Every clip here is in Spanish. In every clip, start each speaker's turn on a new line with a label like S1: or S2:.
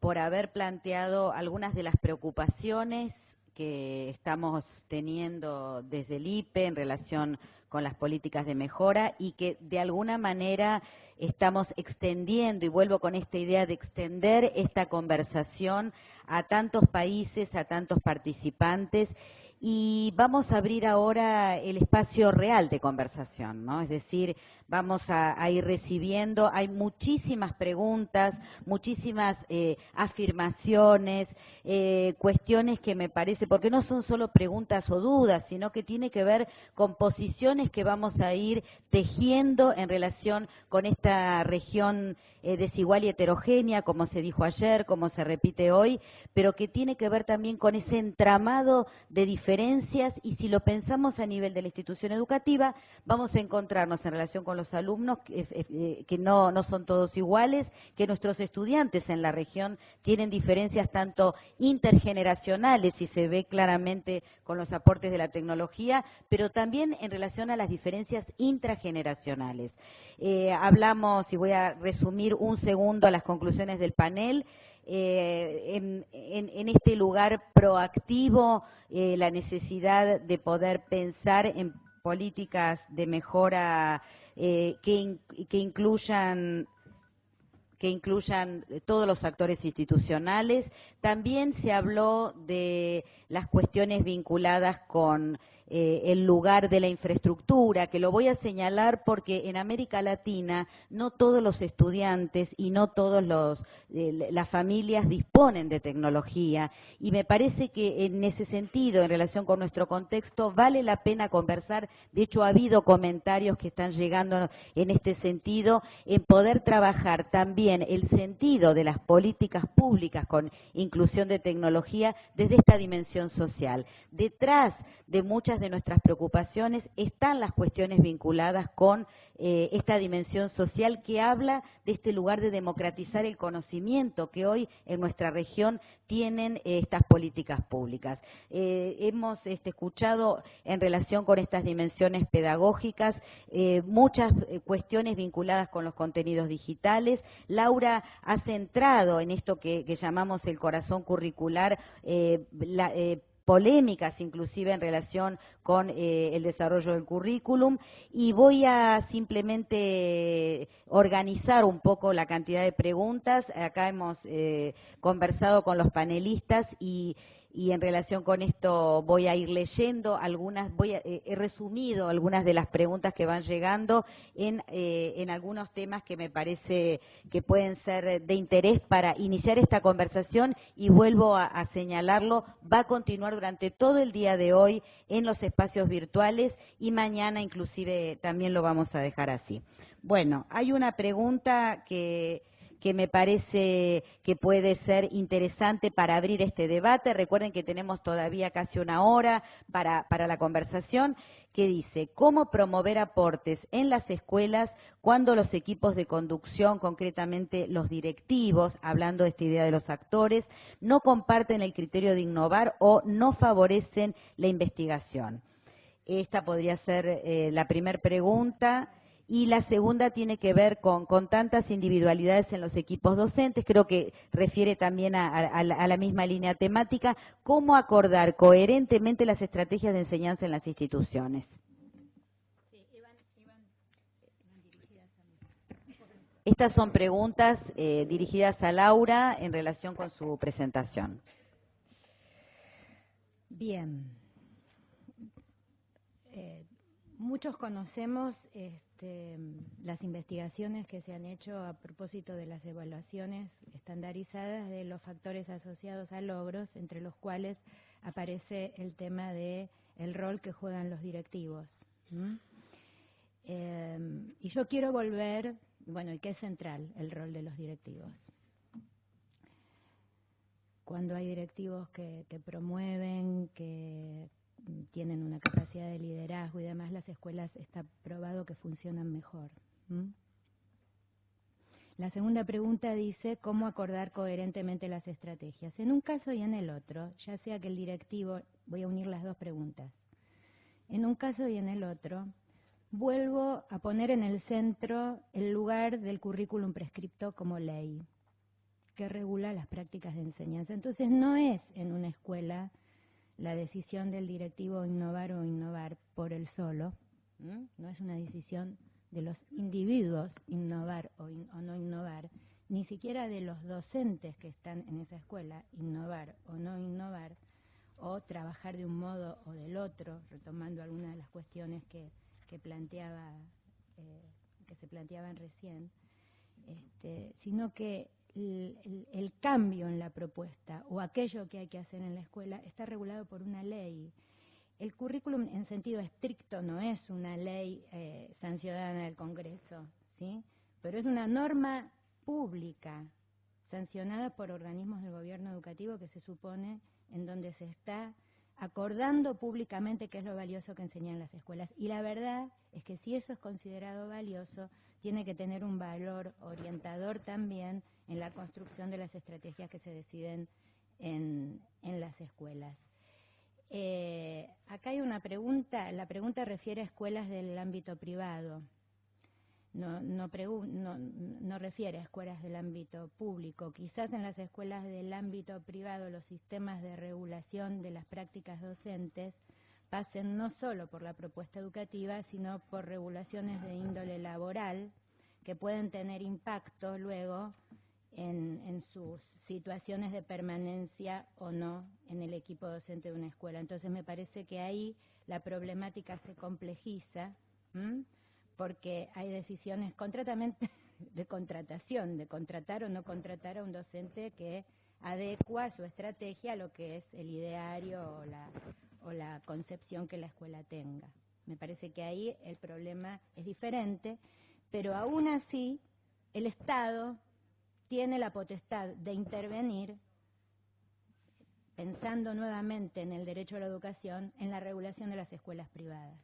S1: por haber planteado algunas de las preocupaciones que estamos teniendo desde el IPE en relación con las políticas de mejora y que de alguna manera estamos extendiendo, y vuelvo con esta idea de extender esta conversación a tantos países, a tantos participantes. Y vamos a abrir ahora el espacio real de conversación, ¿no? Es decir, vamos a ir recibiendo, hay muchísimas preguntas, muchísimas afirmaciones, cuestiones que me parece, porque no son solo preguntas o dudas, sino que tiene que ver con posiciones que vamos a ir tejiendo en relación con esta región desigual y heterogénea, como se dijo ayer, como se repite hoy, pero que tiene que ver también con ese entramado de diferencias, y si lo pensamos a nivel de la institución educativa, vamos a encontrarnos en relación con los alumnos que no son todos iguales, que nuestros estudiantes en la región tienen diferencias tanto intergeneracionales, y se ve claramente con los aportes de la tecnología, pero también en relación a las diferencias intrageneracionales. Hablamos, y voy a resumir un segundo las conclusiones del panel, en este lugar proactivo, la necesidad de poder pensar en políticas de mejora que incluyan todos los actores institucionales. También se habló de las cuestiones vinculadas con el lugar de la infraestructura, que lo voy a señalar porque en América Latina no todos los estudiantes y no todas las familias disponen de tecnología, y me parece que en ese sentido, en relación con nuestro contexto, vale la pena conversar. De hecho, ha habido comentarios que están llegando en este sentido, en poder trabajar también el sentido de las políticas públicas con inclusión de tecnología desde esta dimensión social. Detrás de muchas de nuestras preocupaciones están las cuestiones vinculadas con esta dimensión social, que habla de este lugar de democratizar el conocimiento que hoy en nuestra región tienen estas políticas públicas. Hemos escuchado en relación con estas dimensiones pedagógicas muchas cuestiones vinculadas con los contenidos digitales. Laura ha centrado en esto que llamamos el corazón curricular, polémicas inclusive en relación con el desarrollo del currículum, y voy a simplemente organizar un poco la cantidad de preguntas. Acá hemos conversado con los panelistas y en relación con esto voy a ir leyendo algunas, he resumido algunas de las preguntas que van llegando en algunos temas que me parece que pueden ser de interés para iniciar esta conversación, y vuelvo a señalarlo, va a continuar durante todo el día de hoy en los espacios virtuales, y mañana inclusive también lo vamos a dejar así. Bueno, hay una pregunta que me parece que puede ser interesante para abrir este debate. Recuerden que tenemos todavía casi una hora para la conversación, que dice: ¿cómo promover aportes en las escuelas cuando los equipos de conducción, concretamente los directivos, hablando de esta idea de los actores, no comparten el criterio de innovar o no favorecen la investigación? Esta podría ser la primera pregunta. Y la segunda tiene que ver con tantas individualidades en los equipos docentes, creo que refiere también a la misma línea temática: ¿cómo acordar coherentemente las estrategias de enseñanza en las instituciones? Sí, iban dirigidas a mí. Estas son preguntas dirigidas a Laura en relación con su presentación.
S2: Bien. Muchos conocemos las investigaciones que se han hecho a propósito de las evaluaciones estandarizadas de los factores asociados a logros, entre los cuales aparece el tema de el rol que juegan los directivos. Y yo quiero volver, y que es central el rol de los directivos. Cuando hay directivos que promueven, que tienen una capacidad de liderazgo y demás, las escuelas está probado que funcionan mejor. La segunda pregunta dice: ¿cómo acordar coherentemente las estrategias? En un caso y en el otro, ya sea que el directivo, voy a unir las dos preguntas, en un caso y en el otro, vuelvo a poner en el centro el lugar del currículum prescripto como ley. que regula las prácticas de enseñanza. Entonces no es en una escuela la decisión del directivo innovar o innovar por él solo, no es una decisión de los individuos innovar o no innovar, ni siquiera de los docentes que están en esa escuela innovar o no innovar, o trabajar de un modo o del otro, retomando algunas de las cuestiones que se planteaban recién, sino que el cambio en la propuesta o aquello que hay que hacer en la escuela está regulado por una ley. El currículum en sentido estricto no es una ley sancionada del Congreso, ¿sí? Pero es una norma pública sancionada por organismos del gobierno educativo que se supone en donde se está acordando públicamente qué es lo valioso que enseñan las escuelas. Y la verdad es que si eso es considerado valioso, tiene que tener un valor orientador también en la construcción de las estrategias que se deciden en las escuelas. Acá hay una pregunta, la pregunta refiere a escuelas del ámbito privado. No refiere a escuelas del ámbito público. Quizás en las escuelas del ámbito privado los sistemas de regulación de las prácticas docentes pasen no solo por la propuesta educativa, sino por regulaciones de índole laboral que pueden tener impacto luego en sus situaciones de permanencia o no en el equipo docente de una escuela. Entonces me parece que ahí la problemática se complejiza, porque hay decisiones concretamente de contratación, de contratar o no contratar a un docente que adecua su estrategia a lo que es el ideario o la concepción que la escuela tenga. Me parece que ahí el problema es diferente, pero aún así el Estado tiene la potestad de intervenir, pensando nuevamente en el derecho a la educación, en la regulación de las escuelas privadas.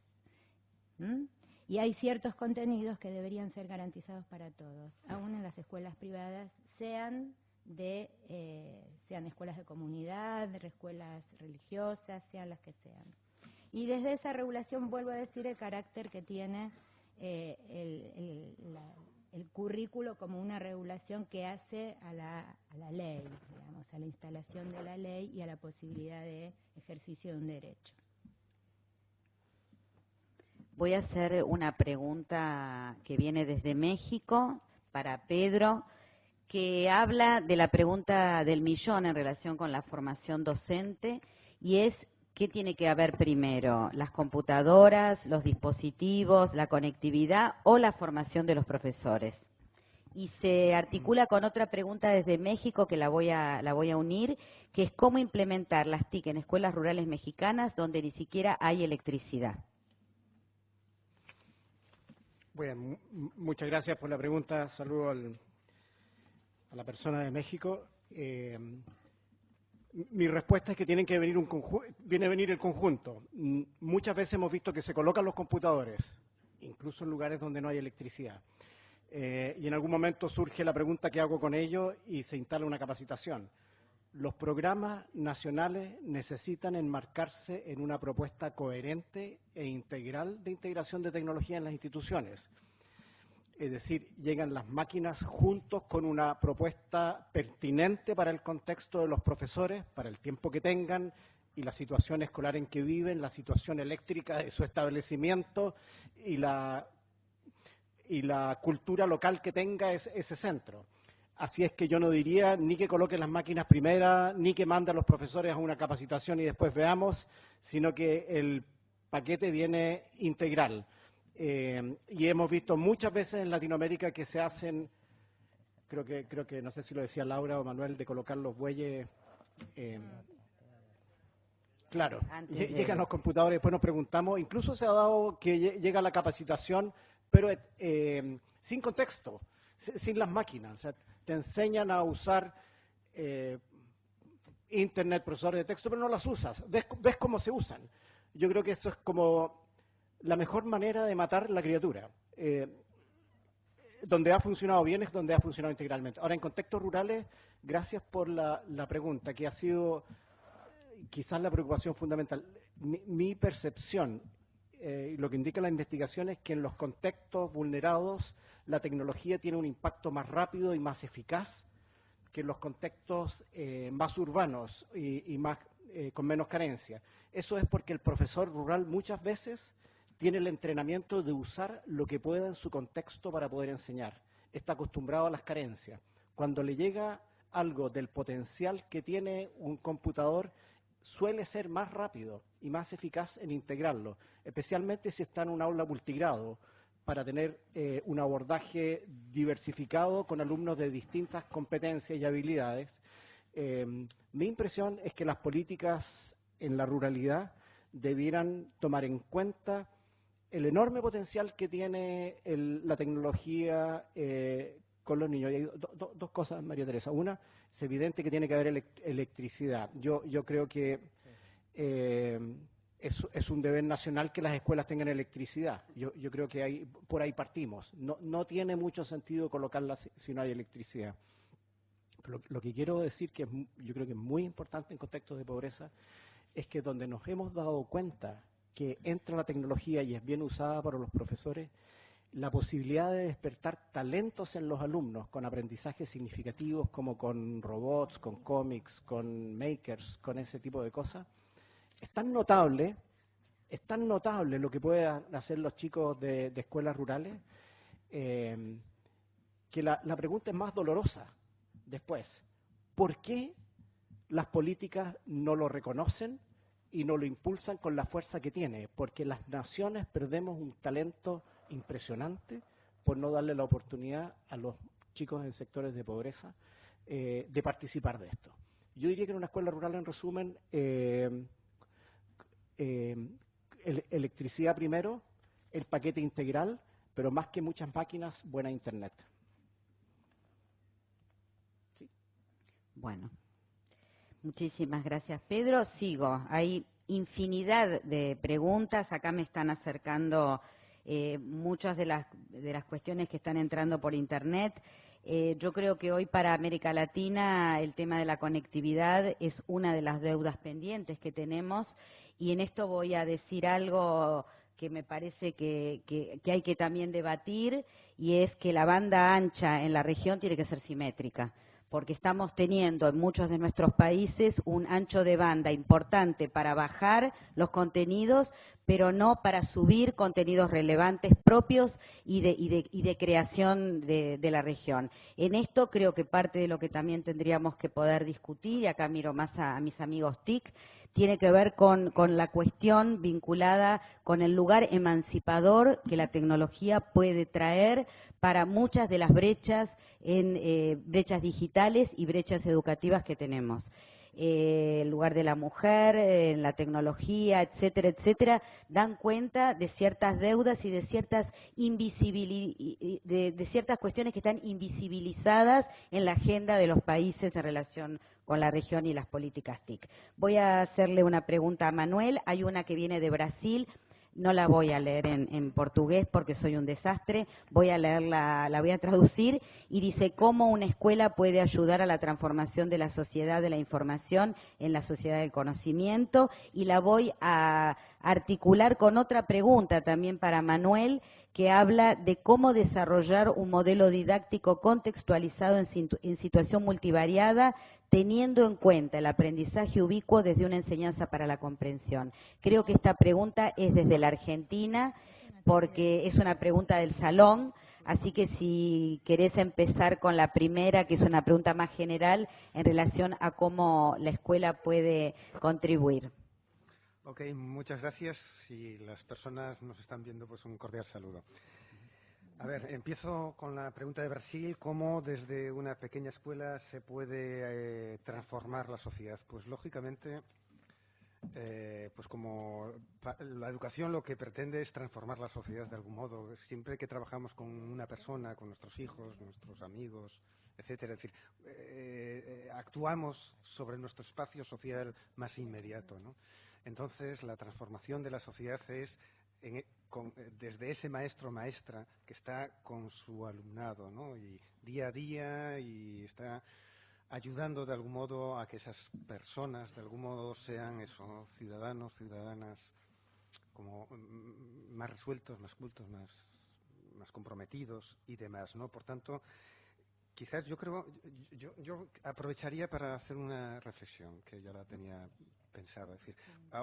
S2: Y hay ciertos contenidos que deberían ser garantizados para todos, aún en las escuelas privadas, sean escuelas de comunidad, escuelas religiosas, sean las que sean. Y desde esa regulación, vuelvo a decir, el carácter que tiene el currículo como una regulación que hace a la ley, digamos, a la instalación de la ley y a la posibilidad de ejercicio de un derecho.
S1: Voy a hacer una pregunta que viene desde México para Pedro, que habla de la pregunta del millón en relación con la formación docente, y es: ¿qué tiene que haber primero? ¿Las computadoras, los dispositivos, la conectividad o la formación de los profesores? Y se articula con otra pregunta desde México que la voy a unir, que es cómo implementar las TIC en escuelas rurales mexicanas donde ni siquiera hay electricidad.
S3: Bueno, muchas gracias por la pregunta. Saludo a la persona de México. Mi respuesta es que viene a venir el conjunto. Muchas veces hemos visto que se colocan los computadores, incluso en lugares donde no hay electricidad. Y en algún momento surge la pregunta: ¿qué hago con ello? Y se instala una capacitación. Los programas nacionales necesitan enmarcarse en una propuesta coherente e integral de integración de tecnología en las instituciones. Es decir, llegan las máquinas juntos con una propuesta pertinente para el contexto de los profesores, para el tiempo que tengan y la situación escolar en que viven, la situación eléctrica de su establecimiento y la cultura local que tenga ese centro. Así es que yo no diría ni que coloque las máquinas primeras, ni que mande a los profesores a una capacitación y después veamos, sino que el paquete viene integral. Y hemos visto muchas veces en Latinoamérica que se hacen, creo que no sé si lo decía Laura o Manuel, de colocar los bueyes. Claro, llegan los computadores, después nos preguntamos, incluso se ha dado que llega la capacitación, pero sin contexto, sin las máquinas. O sea, te enseñan a usar internet, profesores de texto, pero no las usas. Ves cómo se usan. Yo creo que eso es como la mejor manera de matar la criatura. Donde ha funcionado bien es donde ha funcionado integralmente. Ahora, en contextos rurales, gracias por la pregunta, que ha sido quizás la preocupación fundamental. Mi percepción, lo que indica la investigación, es que en los contextos vulnerados la tecnología tiene un impacto más rápido y más eficaz que en los contextos más urbanos y más, con menos carencia. Eso es porque el profesor rural muchas veces tiene el entrenamiento de usar lo que pueda en su contexto para poder enseñar. Está acostumbrado a las carencias. Cuando le llega algo del potencial que tiene un computador, suele ser más rápido y más eficaz en integrarlo, especialmente si está en un aula multigrado, para tener un abordaje diversificado con alumnos de distintas competencias y habilidades. Mi impresión es que las políticas en la ruralidad debieran tomar en cuenta el enorme potencial que tiene la tecnología con los niños. Y hay dos cosas, María Teresa. Una, es evidente que tiene que haber electricidad. Yo creo que es un deber nacional que las escuelas tengan electricidad. Yo creo que por ahí partimos. No tiene mucho sentido colocarla si no hay electricidad. Pero lo que quiero decir, que yo creo que es muy importante en contextos de pobreza, es que donde nos hemos dado cuenta que entra la tecnología y es bien usada por los profesores, la posibilidad de despertar talentos en los alumnos con aprendizajes significativos como con robots, con cómics, con makers, con ese tipo de cosas, es tan notable lo que pueden hacer los chicos de escuelas rurales, que la pregunta es más dolorosa después. ¿Por qué las políticas no lo reconocen y no lo impulsan con la fuerza que tiene? Porque las naciones perdemos un talento impresionante por no darle la oportunidad a los chicos en sectores de pobreza de participar de esto. Yo diría que en una escuela rural, en resumen, electricidad primero, el paquete integral, pero más que muchas máquinas, buena internet. ¿Sí?
S1: Bueno, muchísimas gracias, Pedro. Sigo. Hay infinidad de preguntas. Acá me están acercando muchas de las cuestiones que están entrando por Internet. Yo creo que hoy para América Latina el tema de la conectividad es una de las deudas pendientes que tenemos, y en esto voy a decir algo que me parece que hay que también debatir, y es que la banda ancha en la región tiene que ser simétrica, porque estamos teniendo en muchos de nuestros países un ancho de banda importante para bajar los contenidos, pero no para subir contenidos relevantes propios y de creación de la región. En esto creo que parte de lo que también tendríamos que poder discutir, y acá miro más a mis amigos TIC, tiene que ver con la cuestión vinculada con el lugar emancipador que la tecnología puede traer para muchas de las brechas, brechas digitales y brechas educativas que tenemos. El lugar de la mujer, en la tecnología, etcétera, etcétera, dan cuenta de ciertas deudas y de ciertas de ciertas cuestiones que están invisibilizadas en la agenda de los países en relación con la región y las políticas TIC. Voy a hacerle una pregunta a Manuel. Hay una que viene de Brasil. No la voy a leer en portugués porque soy un desastre, voy a leerla, la voy a traducir, y dice: ¿cómo una escuela puede ayudar a la transformación de la sociedad de la información en la sociedad del conocimiento? Y la voy a articular con otra pregunta también para Manuel, que habla de cómo desarrollar un modelo didáctico contextualizado en situación multivariada, teniendo en cuenta el aprendizaje ubicuo desde una enseñanza para la comprensión. Creo que esta pregunta es desde la Argentina, porque es una pregunta del salón, así que si querés empezar con la primera, que es una pregunta más general en relación a cómo la escuela puede contribuir.
S4: Ok, muchas gracias. Si las personas nos están viendo, pues un cordial saludo. A ver, empiezo con la pregunta de Brasil: ¿cómo desde una pequeña escuela se puede transformar la sociedad? Pues lógicamente, pues como la educación lo que pretende es transformar la sociedad de algún modo. Siempre que trabajamos con una persona, con nuestros hijos, nuestros amigos, etcétera, es decir, actuamos sobre nuestro espacio social más inmediato, ¿no? Entonces, la transformación de la sociedad es desde ese maestro o maestra que está con su alumnado, ¿no? Y día a día, y está ayudando de algún modo a que esas personas de algún modo sean ciudadanos, ciudadanas como más resueltos, más cultos, más comprometidos y demás, ¿no? Por tanto, Quizás yo aprovecharía para hacer una reflexión que ya la tenía pensado. Es decir,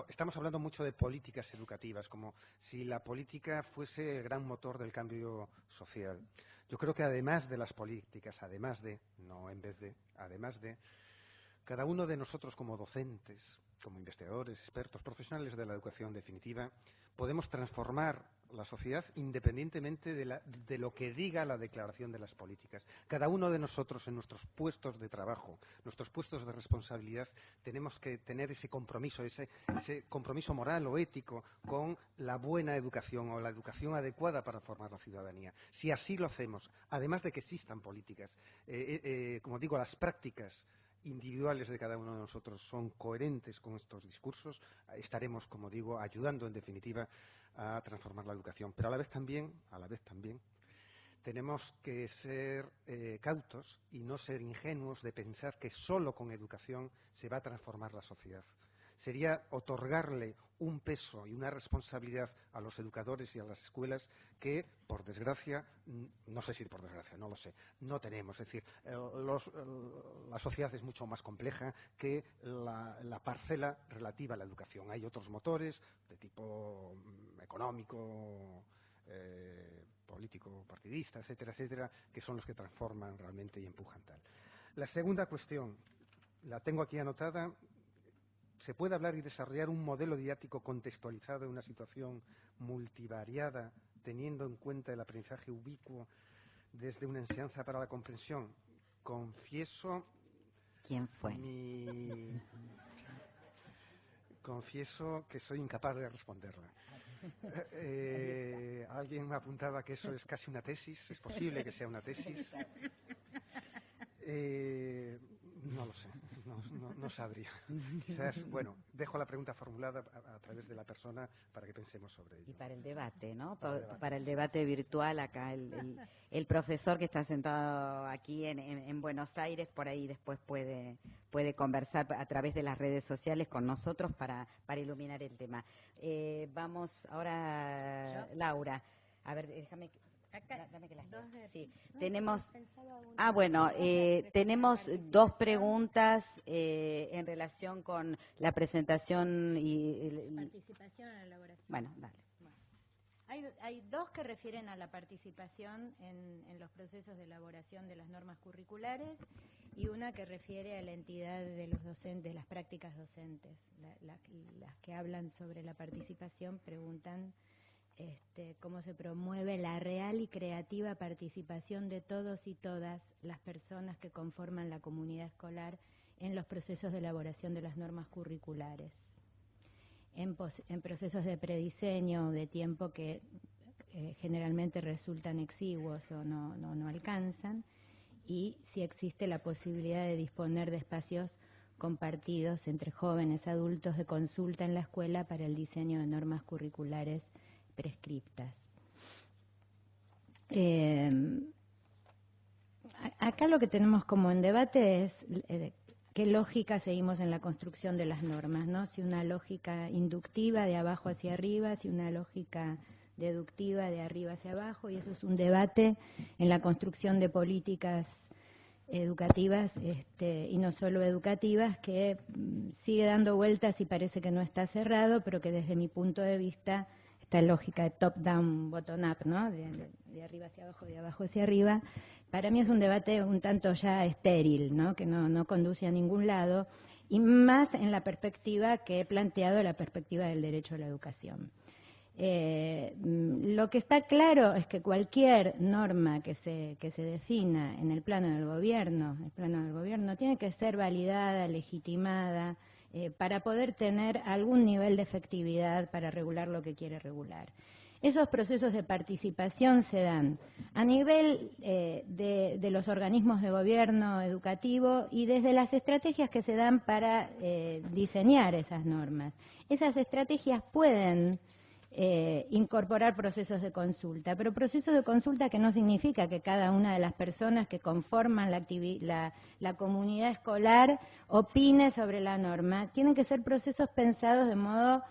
S4: estamos hablando mucho de políticas educativas, como si la política fuese el gran motor del cambio social. Yo creo que además de las políticas, además de, cada uno de nosotros como docentes, como investigadores, expertos, profesionales de la educación definitiva, podemos transformar la sociedad independientemente de lo que diga la declaración de las políticas. Cada uno de nosotros en nuestros puestos de trabajo, nuestros puestos de responsabilidad, tenemos que tener ese compromiso moral o ético con la buena educación o la educación adecuada para formar la ciudadanía. Si así lo hacemos, además de que existan políticas, como digo, las prácticas individuales de cada uno de nosotros son coherentes con estos discursos, estaremos, como digo, ayudando en definitiva a transformar la educación. Pero a la vez también tenemos que ser cautos y no ser ingenuos de pensar que solo con educación se va a transformar la sociedad. Sería otorgarle un peso y una responsabilidad a los educadores y a las escuelas que, por desgracia, no sé si por desgracia, no lo sé, no tenemos. Es decir, la sociedad es mucho más compleja que la parcela relativa a la educación. Hay otros motores de tipo económico, político, partidista, etcétera, etcétera, que son los que transforman realmente y empujan tal. La segunda cuestión, la tengo aquí anotada. ¿Se puede hablar y desarrollar un modelo didáctico contextualizado en una situación multivariada, teniendo en cuenta el aprendizaje ubicuo desde una enseñanza para la comprensión? Confieso...
S1: ¿Quién fue?
S4: Confieso que soy incapaz de responderla. Alguien me apuntaba que eso es casi una tesis. ¿Es posible que sea una tesis? No lo sé, no sabría. Quizás, bueno, dejo la pregunta formulada a través de la persona para que pensemos sobre ello.
S1: Y para el debate, ¿no?
S4: Para
S1: el debate virtual, acá el profesor que está sentado aquí en Buenos Aires, por ahí después puede conversar a través de las redes sociales con nosotros para iluminar el tema. Vamos ahora,
S2: ¿Yo?
S1: Laura. A ver, déjame... Dame que las
S2: Dos de-
S1: sí.
S2: no,
S1: Tenemos
S2: pensaba una.
S1: bueno, tenemos dos preguntas en relación con la presentación y
S2: Participación en la elaboración.
S1: bueno, dale.
S2: Hay dos que refieren a la participación en los procesos de elaboración de las normas curriculares y una que refiere a la entidad de los docentes, de las prácticas docentes. Las que hablan sobre la participación preguntan cómo se promueve la real y creativa participación de todos y todas las personas que conforman la comunidad escolar en los procesos de elaboración de las normas curriculares, en procesos de prediseño de tiempo que generalmente resultan exiguos o no alcanzan, y si existe la posibilidad de disponer de espacios compartidos entre jóvenes adultos de consulta en la escuela para el diseño de normas curriculares prescriptas. Acá lo que tenemos como en debate es qué lógica seguimos en la construcción de las normas, ¿no? Si una lógica inductiva de abajo hacia arriba, si una lógica deductiva de arriba hacia abajo, y eso es un debate en la construcción de políticas educativas y no solo educativas, que sigue dando vueltas y parece que no está cerrado, pero que desde mi punto de vista, esta lógica de top-down, bottom-up, ¿no? De arriba hacia abajo, de abajo hacia arriba, para mí es un debate un tanto ya estéril, ¿no? Que no conduce a ningún lado, y más en la perspectiva que he planteado, la perspectiva del derecho a la educación. Lo que está claro es que cualquier norma que se defina en el plano del gobierno tiene que ser validada, legitimada, para poder tener algún nivel de efectividad para regular lo que quiere regular. Esos procesos de participación se dan a nivel de los organismos de gobierno educativo y desde las estrategias que se dan para diseñar esas normas. Esas estrategias pueden incorporar procesos de consulta, pero procesos de consulta que no significa que cada una de las personas que conforman la comunidad escolar opine sobre la norma. Tienen que ser procesos pensados de modo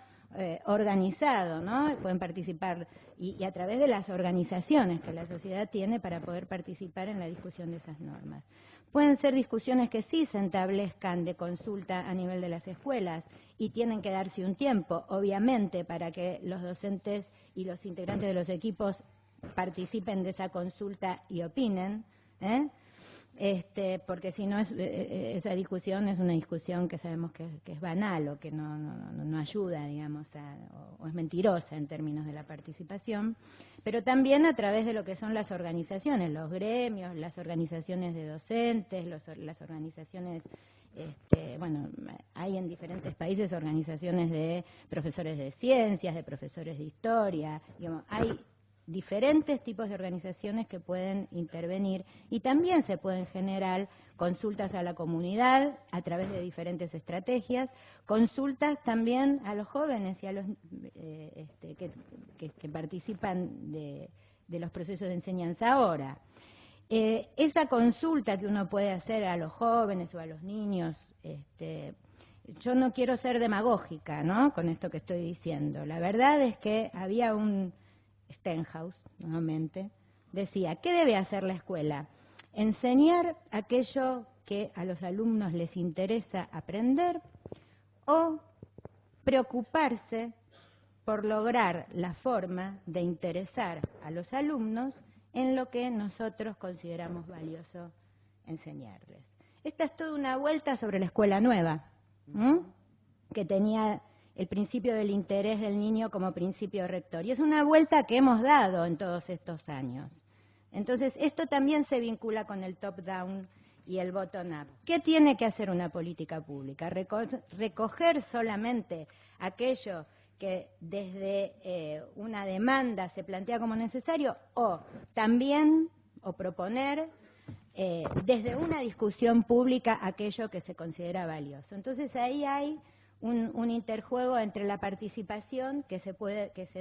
S2: organizado, ¿no? Pueden participar y a través de las organizaciones que la sociedad tiene para poder participar en la discusión de esas normas. Pueden ser discusiones que sí se establezcan de consulta a nivel de las escuelas y tienen que darse un tiempo, obviamente, para que los docentes y los integrantes de los equipos participen de esa consulta y opinen, porque si no esa discusión es una discusión que sabemos que es banal o que no ayuda, digamos, o es mentirosa en términos de la participación, pero también a través de lo que son las organizaciones, los gremios, las organizaciones de docentes, las organizaciones, bueno, hay en diferentes países organizaciones de profesores de ciencias, de profesores de historia, digamos, hay diferentes tipos de organizaciones que pueden intervenir y también se pueden generar consultas a la comunidad a través de diferentes estrategias, consultas también a los jóvenes y a los que participan de los procesos de enseñanza ahora. Esa consulta que uno puede hacer a los jóvenes o a los niños, yo no quiero ser demagógica, ¿no?, con esto que estoy diciendo. La verdad es que había un Stenhouse, nuevamente, decía, ¿qué debe hacer la escuela? Enseñar aquello que a los alumnos les interesa aprender o preocuparse por lograr la forma de interesar a los alumnos en lo que nosotros consideramos valioso enseñarles. Esta es toda una vuelta sobre la escuela nueva, que tenía el principio del interés del niño como principio rector. Y es una vuelta que hemos dado en todos estos años. Entonces, esto también se vincula con el top-down y el bottom-up. ¿Qué tiene que hacer una política pública? ¿Recoger solamente aquello que desde una demanda se plantea como necesario o también, o proponer desde una discusión pública aquello que se considera valioso? Entonces, ahí hay un interjuego entre la participación que se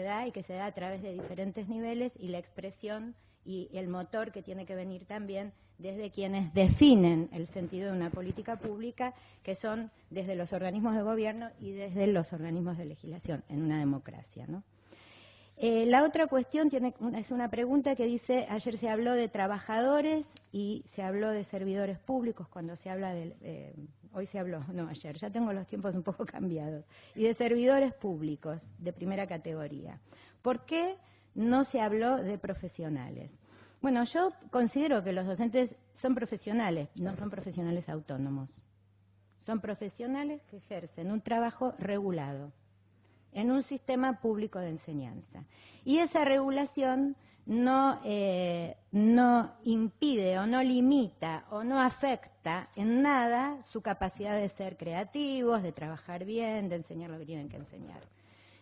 S2: da y que se da a través de diferentes niveles y la expresión y el motor que tiene que venir también desde quienes definen el sentido de una política pública, que son desde los organismos de gobierno y desde los organismos de legislación en una democracia, ¿no? La otra cuestión es una pregunta que dice, ayer se habló de trabajadores y se habló de servidores públicos, cuando se habla hoy se habló, no ayer, ya tengo los tiempos un poco cambiados, y de servidores públicos de primera categoría. ¿Por qué no se habló de profesionales? Bueno, yo considero que los docentes son profesionales, no son profesionales autónomos. Son profesionales que ejercen un trabajo regulado en un sistema público de enseñanza. Y esa regulación no impide o no limita o no afecta en nada su capacidad de ser creativos, de trabajar bien, de enseñar lo que tienen que enseñar.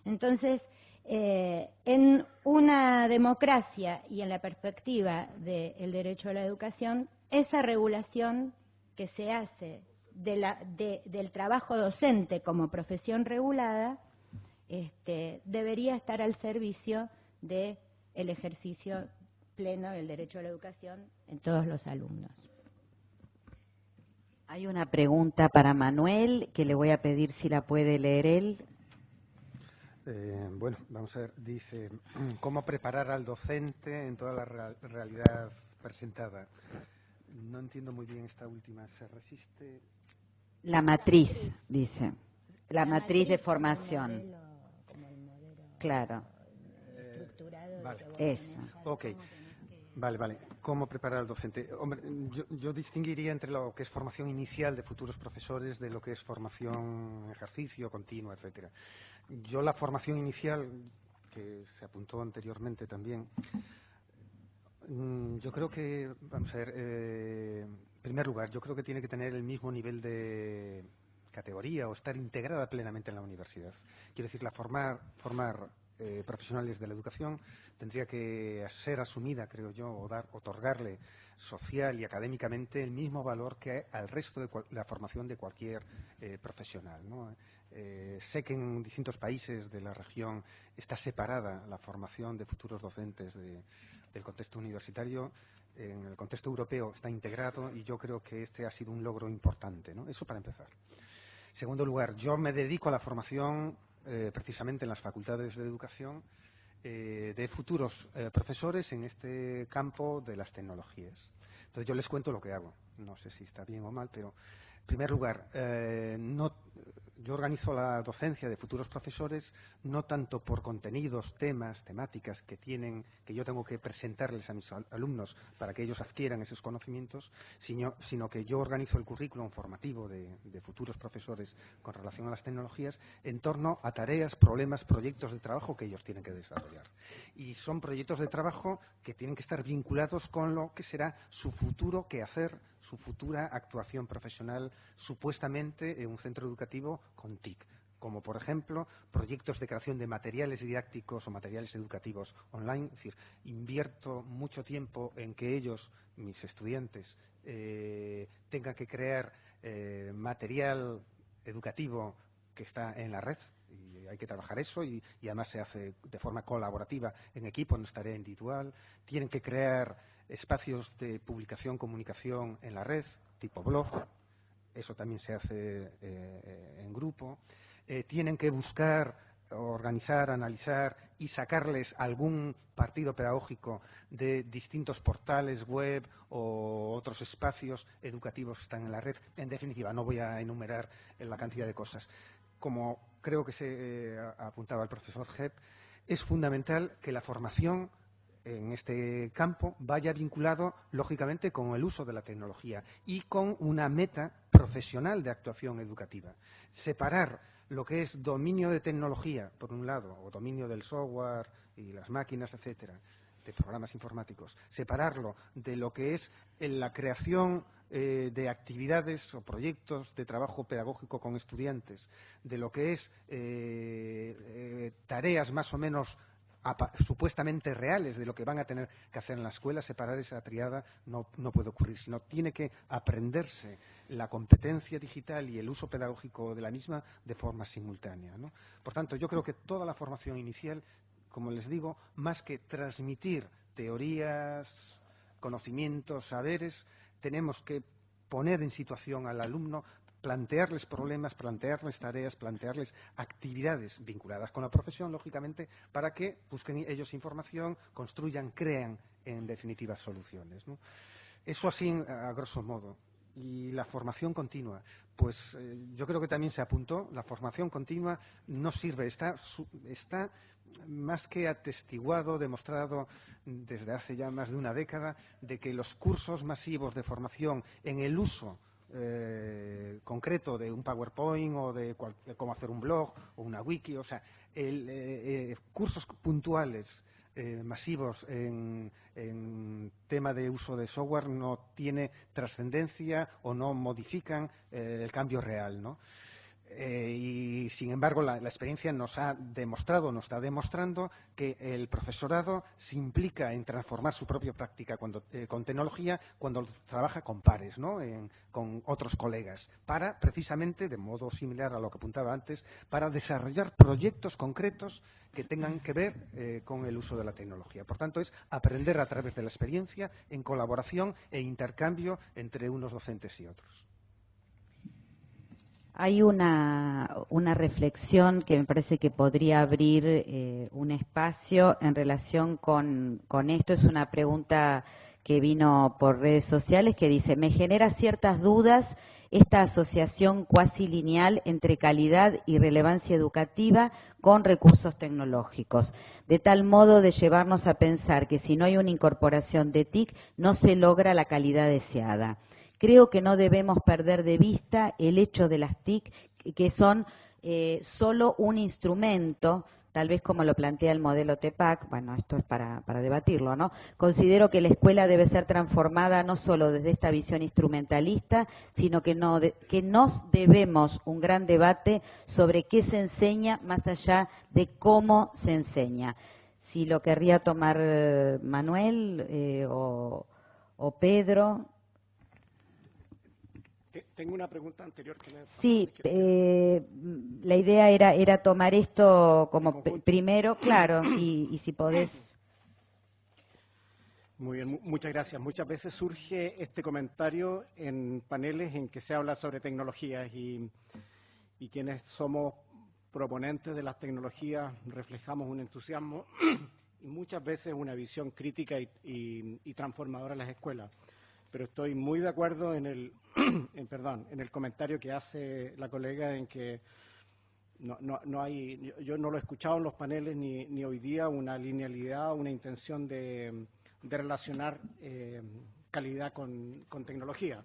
S2: Entonces, en una democracia y en la perspectiva del derecho a la educación, esa regulación que se hace del trabajo docente como profesión regulada debería estar al servicio del ejercicio pleno del derecho a la educación en todos los alumnos.
S1: Hay una pregunta para Manuel que le voy a pedir si la puede leer él.
S4: Bueno, vamos a ver, dice, ¿cómo preparar al docente en toda la realidad presentada? No entiendo muy bien esta última, ¿se resiste?
S1: La matriz, dice, la matriz de formación.
S2: Como el modelo
S1: claro.
S2: estructurado.
S4: Vale.
S1: Eso.
S4: Ok. Vale. ¿Cómo preparar al docente? Hombre, yo distinguiría entre lo que es formación inicial de futuros profesores de lo que es formación, ejercicio, continua, etcétera. Yo la formación inicial, que se apuntó anteriormente también, yo creo que, vamos a ver, en primer lugar, yo creo que tiene que tener el mismo nivel de categoría o estar integrada plenamente en la universidad. Quiero decir, formar profesionales de la educación tendría que ser asumida, creo yo, otorgarle social y académicamente el mismo valor que al resto de la formación de cualquier profesional, ¿no? Sé que en distintos países de la región está separada la formación de futuros docentes del contexto universitario. En el contexto europeo está integrado y yo creo que este ha sido un logro importante, ¿no? Eso para empezar. Segundo lugar, yo me dedico a la formación precisamente en las facultades de educación de futuros profesores en este campo de las tecnologías. Entonces yo les cuento lo que hago. No sé si está bien o mal, pero en primer lugar, yo organizo la docencia de futuros profesores no tanto por contenidos, temas, temáticas que yo tengo que presentarles a mis alumnos para que ellos adquieran esos conocimientos, sino que yo organizo el currículum formativo de futuros profesores con relación a las tecnologías en torno a tareas, problemas, proyectos de trabajo que ellos tienen que desarrollar. Y son proyectos de trabajo que tienen que estar vinculados con lo que será su futuro quehacer, su futura actuación profesional, supuestamente en un centro educativo con TIC, como por ejemplo proyectos de creación de materiales didácticos o materiales educativos online. Es decir, invierto mucho tiempo en que ellos, mis estudiantes, tengan que crear material educativo que está en la red. Y hay que trabajar eso y además se hace de forma colaborativa en equipo, no es tarea individual. Tienen que crear espacios de publicación, comunicación en la red, tipo blog. Eso también se hace en grupo. Tienen que buscar, organizar, analizar y sacarles algún partido pedagógico de distintos portales web o otros espacios educativos que están en la red. En definitiva, no voy a enumerar la cantidad de cosas. Como creo que se apuntaba el profesor Hepp, es fundamental que la formación en este campo vaya vinculado, lógicamente, con el uso de la tecnología y con una meta profesional de actuación educativa. Separar lo que es dominio de tecnología, por un lado, o dominio del software y las máquinas, etcétera, de programas informáticos, separarlo de lo que es la creación de actividades o proyectos de trabajo pedagógico con estudiantes, de lo que es tareas más o menos supuestamente reales de lo que van a tener que hacer en la escuela. Separar esa triada no puede ocurrir, sino tiene que aprenderse la competencia digital y el uso pedagógico de la misma de forma simultánea, ¿no? Por tanto, yo creo que toda la formación inicial, como les digo, más que transmitir teorías, conocimientos, saberes, tenemos que poner en situación al alumno, plantearles problemas, plantearles tareas, plantearles actividades vinculadas con la profesión, lógicamente, para que busquen ellos información, construyan, crean, en definitiva, soluciones, ¿no? Eso así, a grosso modo. Y la formación continua, pues yo creo que también se apuntó, la formación continua no sirve, está más que atestiguado, demostrado desde hace ya más de una década, de que los cursos masivos de formación en el uso concreto de un PowerPoint o de cómo hacer un blog o una wiki, o sea, cursos puntuales masivos en tema de uso de software no tiene trascendencia o no modifican el cambio real, ¿no? Y sin embargo la experiencia nos ha demostrado, nos está demostrando que el profesorado se implica en transformar su propia práctica con tecnología cuando trabaja con pares, ¿no? Con otros colegas, para precisamente, de modo similar a lo que apuntaba antes, para desarrollar proyectos concretos que tengan que ver con el uso de la tecnología. Por tanto, es aprender a través de la experiencia en colaboración e intercambio entre unos docentes y otros.
S1: Hay una reflexión que me parece que podría abrir un espacio en relación con esto. Es una pregunta que vino por redes sociales que dice: me genera ciertas dudas esta asociación cuasi lineal entre calidad y relevancia educativa con recursos tecnológicos, de tal modo de llevarnos a pensar que si no hay una incorporación de TIC no se logra la calidad deseada. Creo que no debemos perder de vista el hecho de las TIC, que son solo un instrumento, tal vez como lo plantea el modelo TEPAC. Bueno, esto es para debatirlo, ¿no? Considero que la escuela debe ser transformada no solo desde esta visión instrumentalista, sino que nos debemos un gran debate sobre qué se enseña más allá de cómo se enseña. Si lo querría tomar Manuel o Pedro.
S3: Tengo una pregunta anterior que me...
S1: Sí, la idea era tomar esto como primero, claro, y si podés.
S3: Muy bien, muchas gracias. Muchas veces surge este comentario en paneles en que se habla sobre tecnologías y quienes somos proponentes de las tecnologías reflejamos un entusiasmo y muchas veces una visión crítica y transformadora de las escuelas. Pero estoy muy de acuerdo en el, en el comentario que hace la colega en que no hay, yo no lo he escuchado en los paneles ni hoy día una linealidad, una intención de relacionar calidad con tecnología.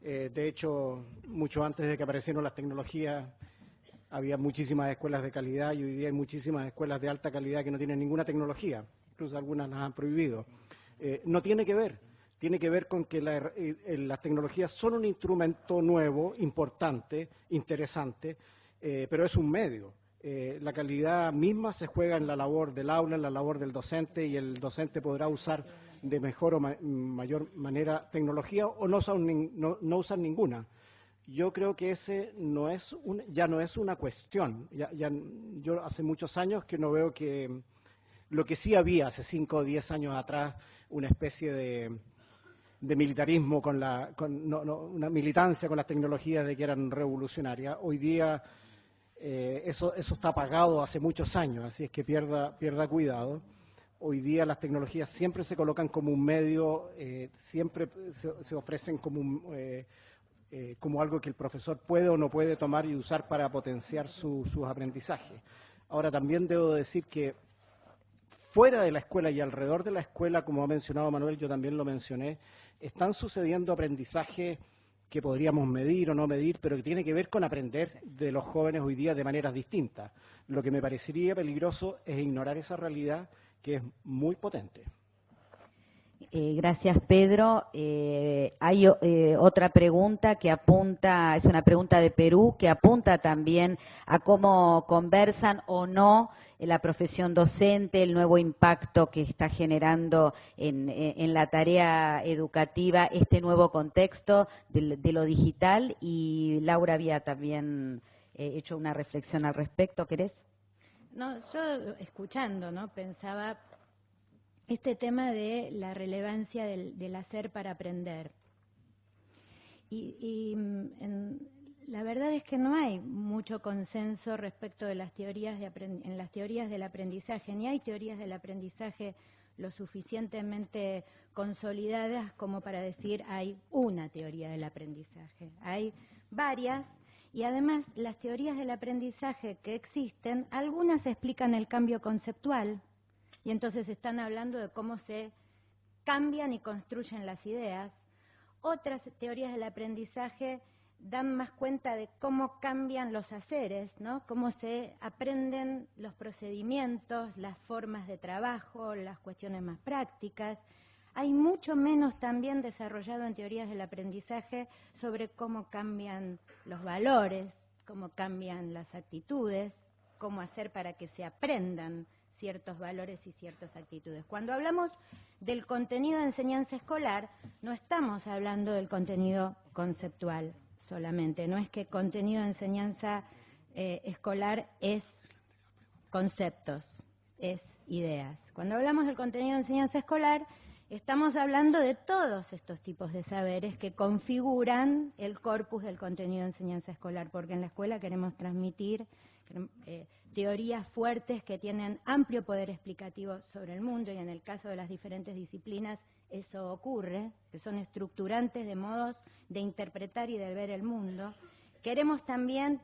S3: De hecho, mucho antes de que aparecieran las tecnologías, había muchísimas escuelas de calidad y hoy día hay muchísimas escuelas de alta calidad que no tienen ninguna tecnología, incluso algunas las han prohibido. No tiene que ver con que las tecnologías son un instrumento nuevo, importante, interesante, pero es un medio. La calidad misma se juega en la labor del aula, en la labor del docente, y el docente podrá usar de mejor o mayor manera tecnología o no usar ninguna. Yo creo que ese ya no es una cuestión. Yo hace muchos años que no veo que lo que sí había hace 5 o 10 años atrás, una especie de militarismo una militancia con las tecnologías de que eran revolucionarias. Hoy día eso está apagado hace muchos años, así es que pierda cuidado. Hoy día las tecnologías siempre se colocan como un medio, siempre se ofrecen como algo que el profesor puede o no puede tomar y usar para potenciar sus aprendizajes. Ahora, también debo decir que fuera de la escuela y alrededor de la escuela, como ha mencionado Manuel, yo también lo mencioné, están sucediendo aprendizajes que podríamos medir o no medir, pero que tiene que ver con aprender de los jóvenes hoy día de maneras distintas. Lo que me parecería peligroso es ignorar esa realidad que es muy potente.
S1: Gracias, Pedro. Hay otra pregunta que apunta, es una pregunta de Perú, que apunta también a cómo conversan o no la profesión docente, el nuevo impacto que está generando en la tarea educativa este nuevo contexto de lo digital. Y Laura había también hecho una reflexión al respecto. ¿Querés?
S2: No, yo escuchando, ¿no? Pensaba este tema de la relevancia del hacer para aprender. La verdad es que no hay mucho consenso respecto de las teorías en las teorías del aprendizaje, ni hay teorías del aprendizaje lo suficientemente consolidadas como para decir hay una teoría del aprendizaje. Hay varias, y además las teorías del aprendizaje que existen, algunas explican el cambio conceptual, y entonces están hablando de cómo se cambian y construyen las ideas. Otras teorías del aprendizaje dan más cuenta de cómo cambian los haceres, ¿no? Cómo se aprenden los procedimientos, las formas de trabajo, las cuestiones más prácticas. Hay mucho menos también desarrollado en teorías del aprendizaje sobre cómo cambian los valores, cómo cambian las actitudes, cómo hacer para que se aprendan ciertos valores y ciertas actitudes. Cuando hablamos del contenido de enseñanza escolar, no estamos hablando del contenido conceptual solamente. No es que contenido de enseñanza escolar es conceptos, es ideas. Cuando hablamos del contenido de enseñanza escolar, estamos hablando de todos estos tipos de saberes que configuran el corpus del contenido de enseñanza escolar, porque en la escuela queremos transmitir teorías fuertes que tienen amplio poder explicativo sobre el mundo, y en el caso de las diferentes disciplinas eso ocurre, que son estructurantes de modos de interpretar y de ver el mundo. Queremos también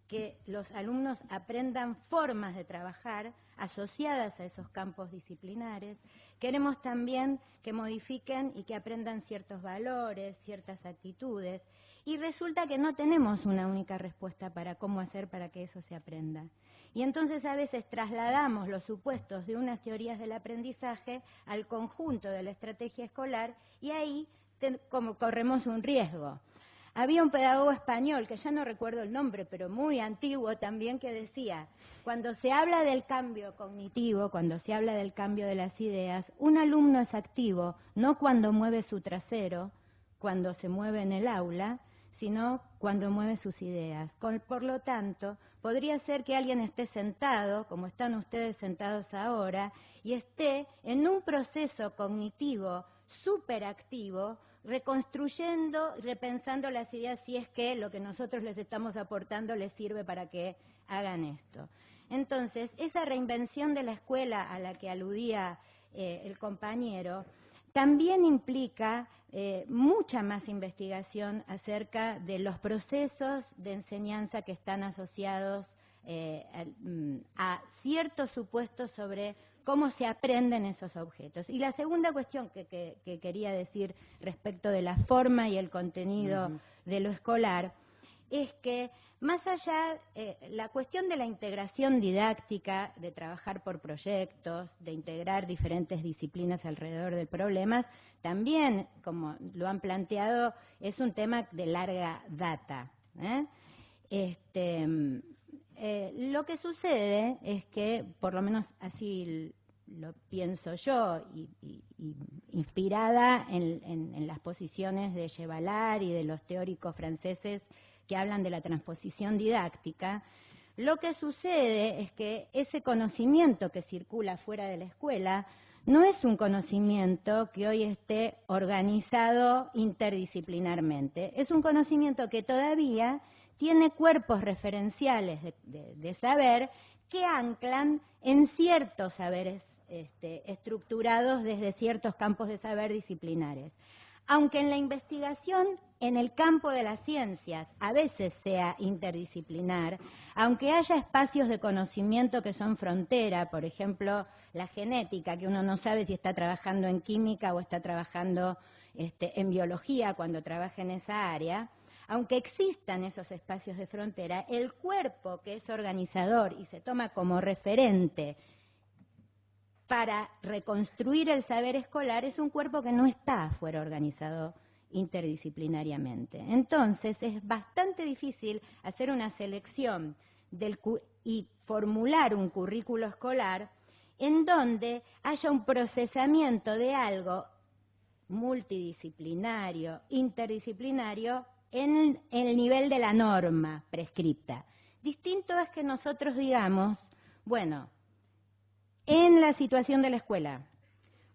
S2: que los alumnos aprendan formas de trabajar asociadas a esos campos disciplinares. Queremos también que modifiquen y que aprendan ciertos valores, ciertas actitudes. Y resulta que no tenemos una única respuesta para cómo hacer para que eso se aprenda. Y entonces a veces trasladamos los supuestos de unas teorías del aprendizaje al conjunto de la estrategia escolar, y ahí como corremos un riesgo. Había un pedagogo español, que ya no recuerdo el nombre, pero muy antiguo también, que decía, cuando se habla del cambio cognitivo, cuando se habla del cambio de las ideas, un alumno es activo, no cuando mueve su trasero, cuando se mueve en el aula, sino cuando mueve sus ideas. Por lo tanto, podría ser que alguien esté sentado, como están ustedes sentados ahora, y esté en un proceso cognitivo superactivo, reconstruyendo, repensando las ideas si es que lo que nosotros les estamos aportando les sirve para que hagan esto. Entonces, esa reinvención de la escuela a la que aludía el compañero también implica mucha más investigación acerca de los procesos de enseñanza que están asociados a ciertos supuestos sobre cómo se aprenden esos objetos. Y la segunda cuestión que quería decir respecto de la forma y el contenido de lo escolar es que más allá, la cuestión de la integración didáctica, de trabajar por proyectos, de integrar diferentes disciplinas alrededor de problemas, también, como lo han planteado, es un tema de larga data. Lo que sucede es que, por lo menos así lo pienso yo, y inspirada en las posiciones de Chevalard y de los teóricos franceses que hablan de la transposición didáctica, lo que sucede es que ese conocimiento que circula fuera de la escuela no es un conocimiento que hoy esté organizado interdisciplinarmente, es un conocimiento que todavía tiene cuerpos referenciales de saber que anclan en ciertos saberes estructurados desde ciertos campos de saber disciplinares. Aunque en la investigación, en el campo de las ciencias, a veces sea interdisciplinar, aunque haya espacios de conocimiento que son frontera, por ejemplo, la genética, que uno no sabe si está trabajando en química o está trabajando en biología cuando trabaja en esa área, aunque existan esos espacios de frontera, el cuerpo que es organizador y se toma como referente para reconstruir el saber escolar es un cuerpo que no está afuera organizado interdisciplinariamente. Entonces es bastante difícil hacer una selección y formular un currículo escolar en donde haya un procesamiento de algo multidisciplinario, interdisciplinario, en el nivel de la norma prescripta. Distinto es que nosotros digamos, bueno, en la situación de la escuela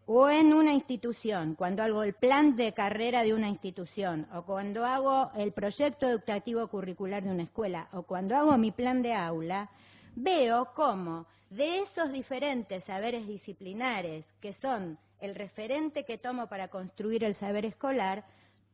S2: o en una institución, cuando hago el plan de carrera de una institución o cuando hago el proyecto educativo curricular de una escuela o cuando hago mi plan de aula, veo cómo de esos diferentes saberes disciplinares que son el referente que tomo para construir el saber escolar,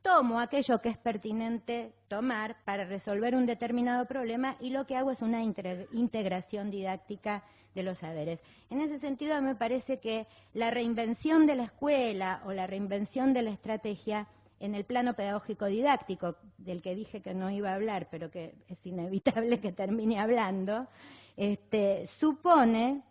S2: tomo aquello que es pertinente tomar para resolver un determinado problema y lo que hago es una integración didáctica de los saberes. En ese sentido, me parece que la reinvención de la escuela o la reinvención de la estrategia en el plano pedagógico didáctico, del que dije que no iba a hablar, pero que es inevitable que termine hablando, supone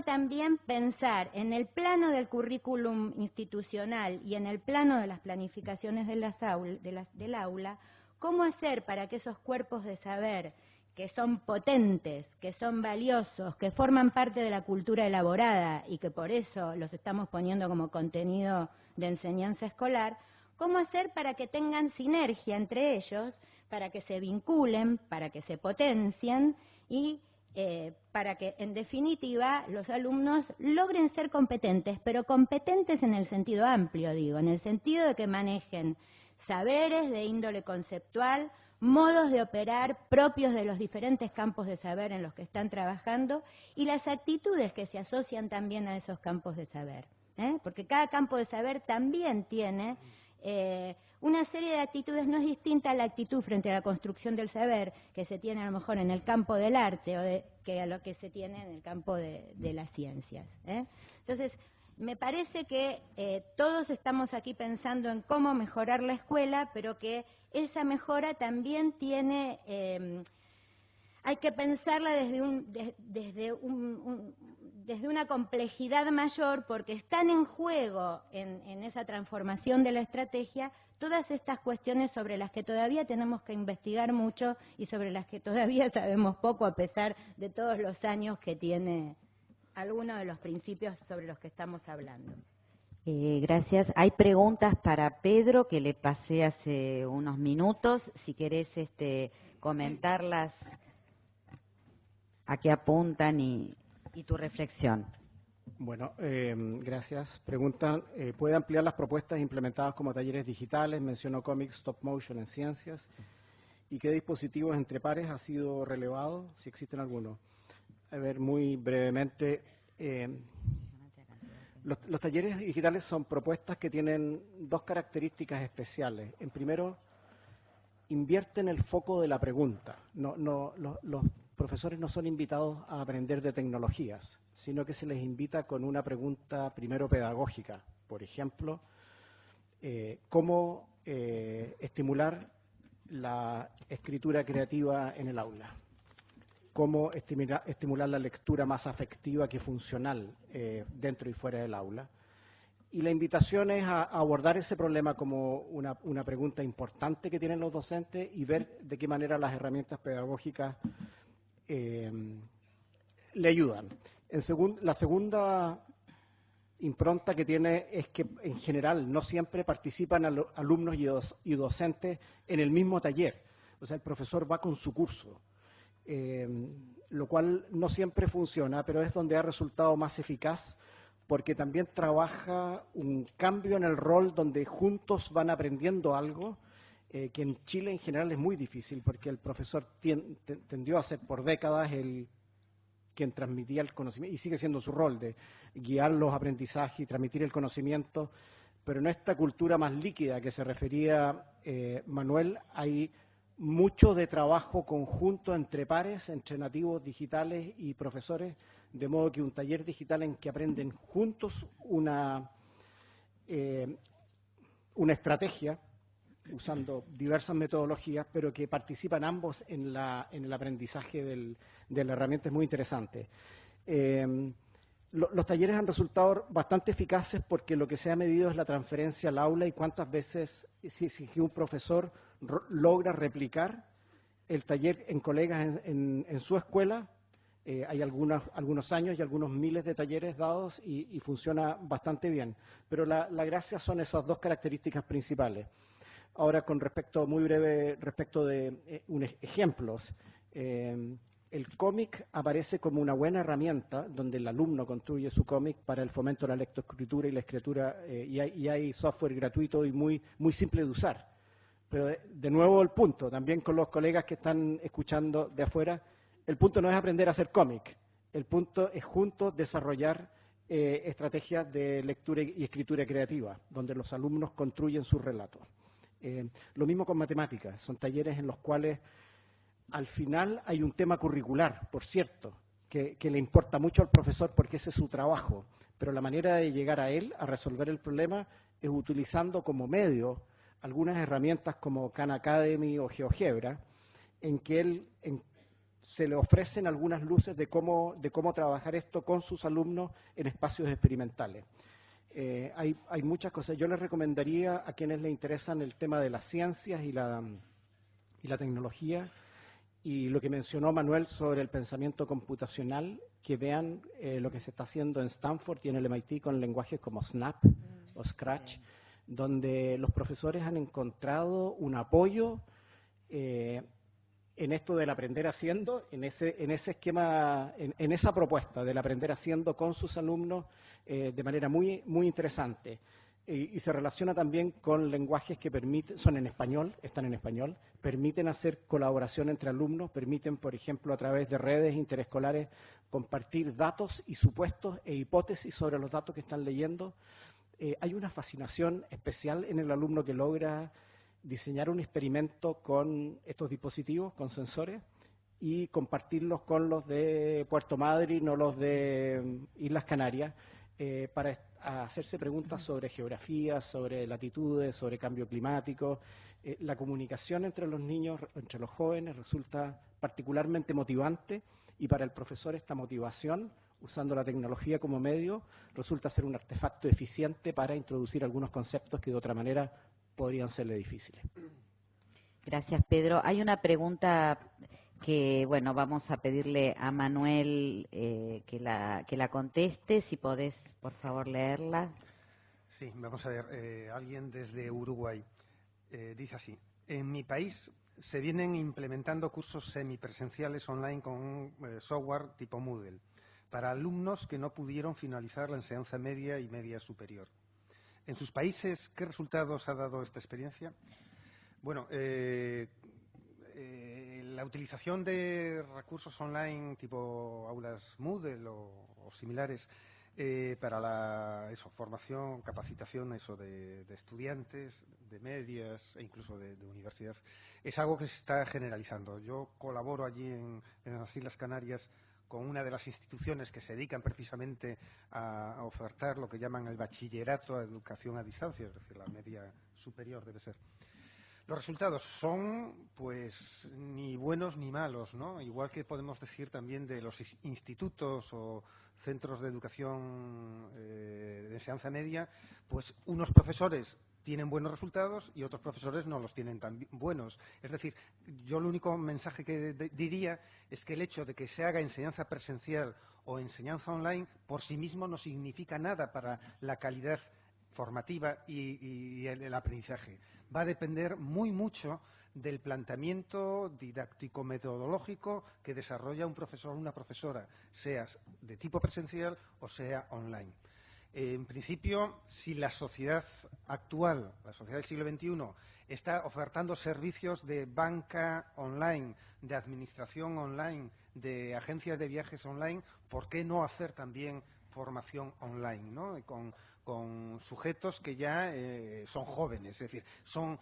S2: también pensar en el plano del currículum institucional y en el plano de las planificaciones del aula, cómo hacer para que esos cuerpos de saber que son potentes, que son valiosos, que forman parte de la cultura elaborada y que por eso los estamos poniendo como contenido de enseñanza escolar, cómo hacer para que tengan sinergia entre ellos, para que se vinculen, para que se potencien y para que, en definitiva, los alumnos logren ser competentes, pero competentes en el sentido amplio, digo, en el sentido de que manejen saberes de índole conceptual, modos de operar propios de los diferentes campos de saber en los que están trabajando y las actitudes que se asocian también a esos campos de saber, porque cada campo de saber también tiene una serie de actitudes. No es distinta a la actitud frente a la construcción del saber que se tiene a lo mejor en el campo del arte que a lo que se tiene en el campo de las ciencias. Entonces, me parece que todos estamos aquí pensando en cómo mejorar la escuela, pero que esa mejora también tiene, hay que pensarla desde una complejidad mayor, porque están en juego en esa transformación de la estrategia todas estas cuestiones sobre las que todavía tenemos que investigar mucho y sobre las que todavía sabemos poco, a pesar de todos los años que tiene algunos de los principios sobre los que estamos hablando.
S1: Gracias. Hay preguntas para Pedro que le pasé hace unos minutos. Si querés comentarlas, a qué apuntan y tu reflexión.
S3: Bueno, gracias. Preguntan, ¿puede ampliar las propuestas implementadas como talleres digitales? Mencionó cómics stop motion en ciencias. ¿Y qué dispositivos entre pares ha sido relevado? Si existen algunos. A ver, muy brevemente, los talleres digitales son propuestas que tienen dos características especiales. En primero, invierten el foco de la pregunta. Los profesores no son invitados a aprender de tecnologías, sino que se les invita con una pregunta primero pedagógica. Por ejemplo, ¿cómo estimular la escritura creativa en el aula? ¿Cómo estimular la lectura más afectiva que funcional dentro y fuera del aula? Y la invitación es a abordar ese problema como una pregunta importante que tienen los docentes y ver de qué manera las herramientas pedagógicas le ayudan. La segunda impronta que tiene es que en general no siempre participan alumnos y docentes en el mismo taller. O sea, el profesor va con su curso, lo cual no siempre funciona, pero es donde ha resultado más eficaz, porque también trabaja un cambio en el rol donde juntos van aprendiendo algo, que en Chile en general es muy difícil, porque el profesor tendió a ser por décadas quien transmitía el conocimiento, y sigue siendo su rol de guiar los aprendizajes y transmitir el conocimiento, pero en esta cultura más líquida que se refería Manuel, hay mucho de trabajo conjunto entre pares, entre nativos digitales y profesores, de modo que un taller digital en que aprenden juntos una estrategia, usando diversas metodologías, pero que participan ambos en el aprendizaje de la herramienta, es muy interesante. Los talleres han resultado bastante eficaces porque lo que se ha medido es la transferencia al aula y cuántas veces si un profesor logra replicar el taller en colegas en su escuela. Hay algunos años y algunos miles de talleres dados y funciona bastante bien. Pero la gracia son esas dos características principales. Ahora, muy breve, respecto de ejemplos. El cómic aparece como una buena herramienta donde el alumno construye su cómic para el fomento de la lectoescritura y la escritura, y hay software gratuito y muy simple de usar. Pero de nuevo el punto, también con los colegas que están escuchando de afuera, el punto no es aprender a hacer cómic, el punto es juntos desarrollar estrategias de lectura y escritura creativa, donde los alumnos construyen sus relatos. Lo mismo con matemáticas, son talleres en los cuales al final hay un tema curricular, por cierto, que le importa mucho al profesor porque ese es su trabajo, pero la manera de llegar a él, a resolver el problema, es utilizando como medio algunas herramientas como Khan Academy o GeoGebra, en que se le ofrecen algunas luces de cómo trabajar esto con sus alumnos en espacios experimentales. Hay muchas cosas. Yo les recomendaría a quienes les interesan el tema de las ciencias y la tecnología y lo que mencionó Manuel sobre el pensamiento computacional, que vean lo que se está haciendo en Stanford y en el MIT con lenguajes como Snap o Scratch, donde los profesores han encontrado un apoyo en esto del aprender haciendo, en ese esquema, en esa propuesta del aprender haciendo con sus alumnos de manera muy interesante. Y se relaciona también con lenguajes que están en español, permiten hacer colaboración entre alumnos, permiten, por ejemplo, a través de redes interescolares, compartir datos y supuestos e hipótesis sobre los datos que están leyendo. Hay una fascinación especial en el alumno que logra diseñar un experimento con estos dispositivos, con sensores, y compartirlos con los de Puerto Madryn o los de Islas Canarias, para hacerse preguntas sobre geografía, sobre latitudes, sobre cambio climático. La comunicación entre los niños, entre los jóvenes, resulta particularmente motivante, y para el profesor esta motivación, usando la tecnología como medio, resulta ser un artefacto eficiente para introducir algunos conceptos que de otra manera podrían serle difíciles.
S1: Gracias, Pedro. Hay una pregunta que, bueno, vamos a pedirle a Manuel que la conteste, si podés, por favor, leerla.
S4: Sí, vamos a ver. Alguien desde Uruguay dice así: en mi país se vienen implementando cursos semipresenciales online con software tipo Moodle. para alumnos que no pudieron finalizar la enseñanza media y media superior. En sus países, ¿qué resultados ha dado esta experiencia? Bueno, la utilización de recursos online tipo aulas Moodle o similares para la formación, capacitación de estudiantes, de medias e incluso de universidad, es algo que se está generalizando. Yo colaboro allí en las Islas Canarias con una de las instituciones que se dedican precisamente a ofertar lo que llaman el bachillerato a educación a distancia, es decir, la media superior debe ser. Los resultados son, pues, ni buenos ni malos, ¿no? Igual que podemos decir también de los institutos o centros de educación de enseñanza media, pues unos profesores tienen buenos resultados y otros profesores no los tienen tan buenos. Es decir, yo el único mensaje que diría es que el hecho de que se haga enseñanza presencial o enseñanza online por sí mismo no significa nada para la calidad formativa y el aprendizaje. Va a depender muy mucho del planteamiento didáctico-metodológico que desarrolla un profesor o una profesora, sea de tipo presencial o sea online. En principio, si la sociedad actual, la sociedad del siglo XXI, está ofertando servicios de banca online, de administración online, de agencias de viajes online, ¿por qué no hacer también formación online, ¿no? Con sujetos que ya son jóvenes, es decir, son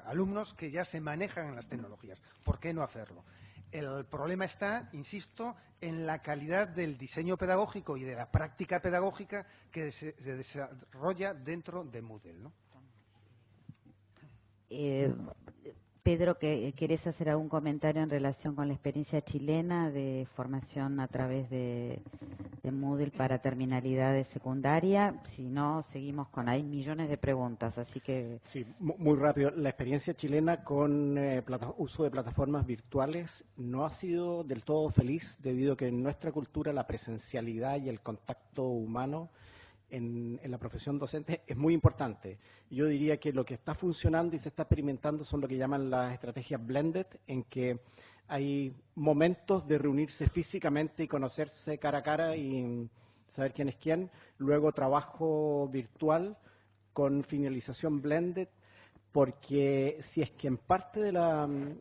S4: alumnos que ya se manejan en las tecnologías? ¿Por qué no hacerlo? El problema está, insisto, en la calidad del diseño pedagógico y de la práctica pedagógica que se desarrolla dentro de Moodle, ¿no?
S1: Pedro, ¿querés hacer algún comentario en relación con la experiencia chilena de formación a través de Moodle para terminalidades secundaria? Si no, seguimos con hay millones de preguntas, así que...
S3: Sí, muy rápido. La experiencia chilena con uso de plataformas virtuales no ha sido del todo feliz, debido a que en nuestra cultura la presencialidad y el contacto humano en la profesión docente es muy importante. Yo diría que lo que está funcionando y se está experimentando son lo que llaman las estrategias blended, en que hay momentos de reunirse físicamente y conocerse cara a cara y saber quién es quién, luego trabajo virtual con finalización blended, porque si es que en parte de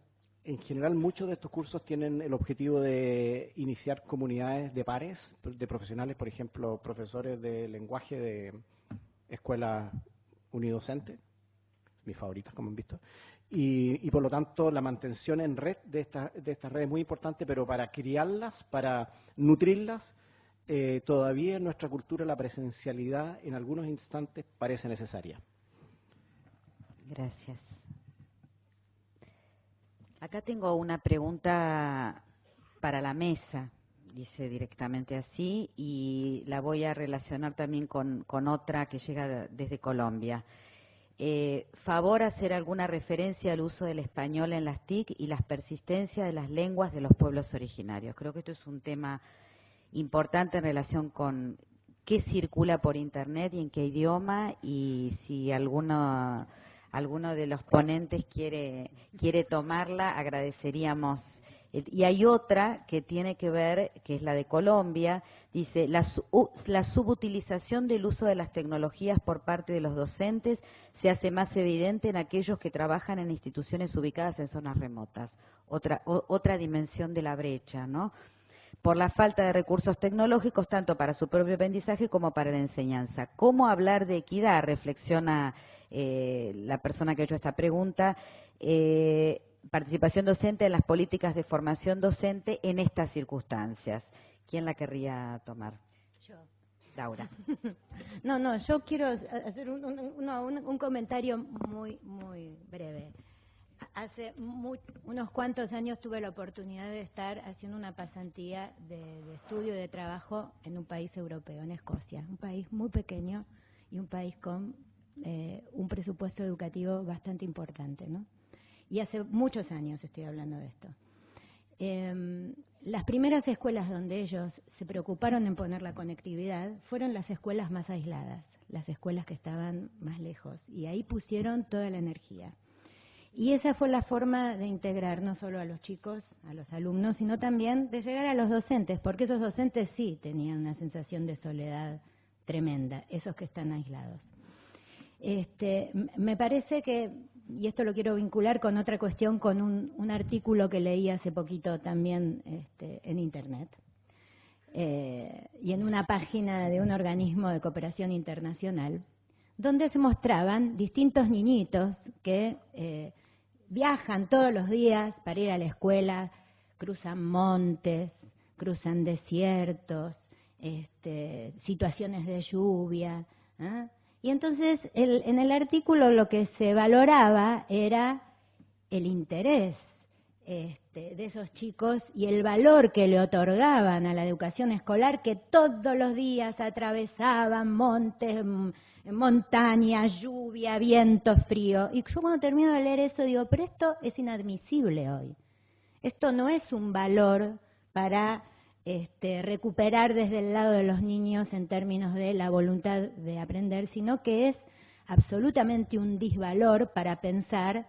S3: en general, muchos de estos cursos tienen el objetivo de iniciar comunidades de pares, de profesionales, por ejemplo, profesores de lenguaje de escuela unidocente, mis favoritas, como han visto, y por lo tanto la mantención en red de estas redes es muy importante, pero para criarlas, para nutrirlas, todavía en nuestra cultura la presencialidad en algunos instantes parece necesaria.
S1: Gracias. Acá tengo una pregunta para la mesa, dice directamente así, y la voy a relacionar también con otra que llega desde Colombia. ¿Favor hacer alguna referencia al uso del español en las TIC y las persistencias de las lenguas de los pueblos originarios? Creo que esto es un tema importante en relación con qué circula por Internet y en qué idioma, y si alguno de los ponentes quiere tomarla, agradeceríamos. Y hay otra que tiene que ver, que es la de Colombia, dice, la subutilización del uso de las tecnologías por parte de los docentes se hace más evidente en aquellos que trabajan en instituciones ubicadas en zonas remotas. Otra dimensión de la brecha, ¿no? Por la falta de recursos tecnológicos, tanto para su propio aprendizaje como para la enseñanza. ¿Cómo hablar de equidad? Reflexiona la persona que ha hecho esta pregunta. Participación docente en las políticas de formación docente en estas circunstancias. ¿Quién la querría tomar?
S2: Yo.
S1: Laura.
S2: No, yo quiero hacer un comentario muy breve. Hace unos cuantos años tuve la oportunidad de estar haciendo una pasantía de estudio y de trabajo en un país europeo, en Escocia, un país muy pequeño y un país con un presupuesto educativo bastante importante, ¿no? Y hace muchos años estoy hablando de esto. Las primeras escuelas donde ellos se preocuparon en poner la conectividad fueron las escuelas más aisladas, las escuelas que estaban más lejos, y ahí pusieron toda la energía. Y esa fue la forma de integrar no solo a los chicos, a los alumnos, sino también de llegar a los docentes, porque esos docentes sí tenían una sensación de soledad tremenda, esos que están aislados. Me parece que, y esto lo quiero vincular con otra cuestión, con un artículo que leí hace poquito también en Internet, y en una página de un organismo de cooperación internacional, donde se mostraban distintos niñitos que viajan todos los días para ir a la escuela, cruzan montes, cruzan desiertos, situaciones de lluvia, ¿eh? Y entonces en el artículo lo que se valoraba era el interés de esos chicos y el valor que le otorgaban a la educación escolar, que todos los días atravesaban montes, montañas, lluvia, viento, frío. Y yo cuando termino de leer eso digo, pero esto es inadmisible hoy. Esto no es un valor para recuperar desde el lado de los niños en términos de la voluntad de aprender, sino que es absolutamente un disvalor para pensar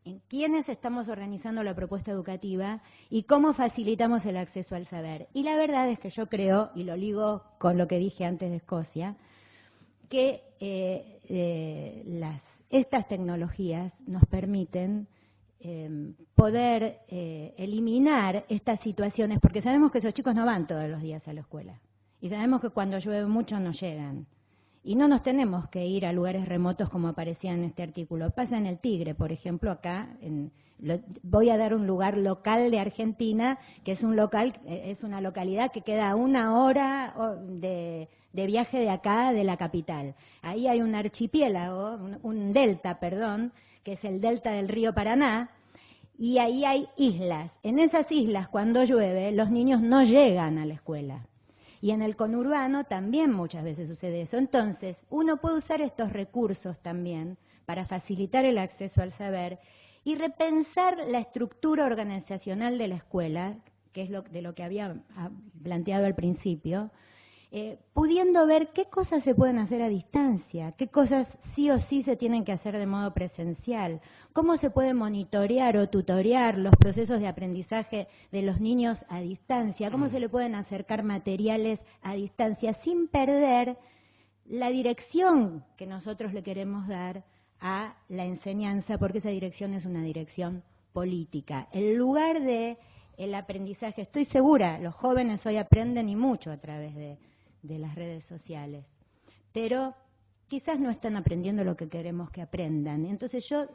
S2: en quiénes estamos organizando la propuesta educativa y cómo facilitamos el acceso al saber. Y la verdad es que yo creo, y lo ligo con lo que dije antes de Escocia, que estas tecnologías nos permiten poder eliminar estas situaciones, porque sabemos que esos chicos no van todos los días a la escuela y sabemos que cuando llueve mucho no llegan y no nos tenemos que ir a lugares remotos como aparecía en este artículo. Pasa en el Tigre, por ejemplo, acá voy a dar un lugar local de Argentina, que es es una localidad que queda a 1 hora de viaje de acá, de la capital. Ahí hay un archipiélago, un delta, perdón, que es el delta del río Paraná, y ahí hay islas. En esas islas, cuando llueve, los niños no llegan a la escuela. Y en el conurbano también muchas veces sucede eso. Entonces, uno puede usar estos recursos también para facilitar el acceso al saber y repensar la estructura organizacional de la escuela, que es de lo que había planteado al principio, pudiendo ver qué cosas se pueden hacer a distancia, qué cosas sí o sí se tienen que hacer de modo presencial, cómo se puede monitorear o tutorear los procesos de aprendizaje de los niños a distancia, cómo se le pueden acercar materiales a distancia sin perder la dirección que nosotros le queremos dar a la enseñanza, porque esa dirección es una dirección política. El lugar de el aprendizaje, estoy segura, los jóvenes hoy aprenden y mucho a través de las redes sociales, pero quizás no están aprendiendo lo que queremos que aprendan. Entonces yo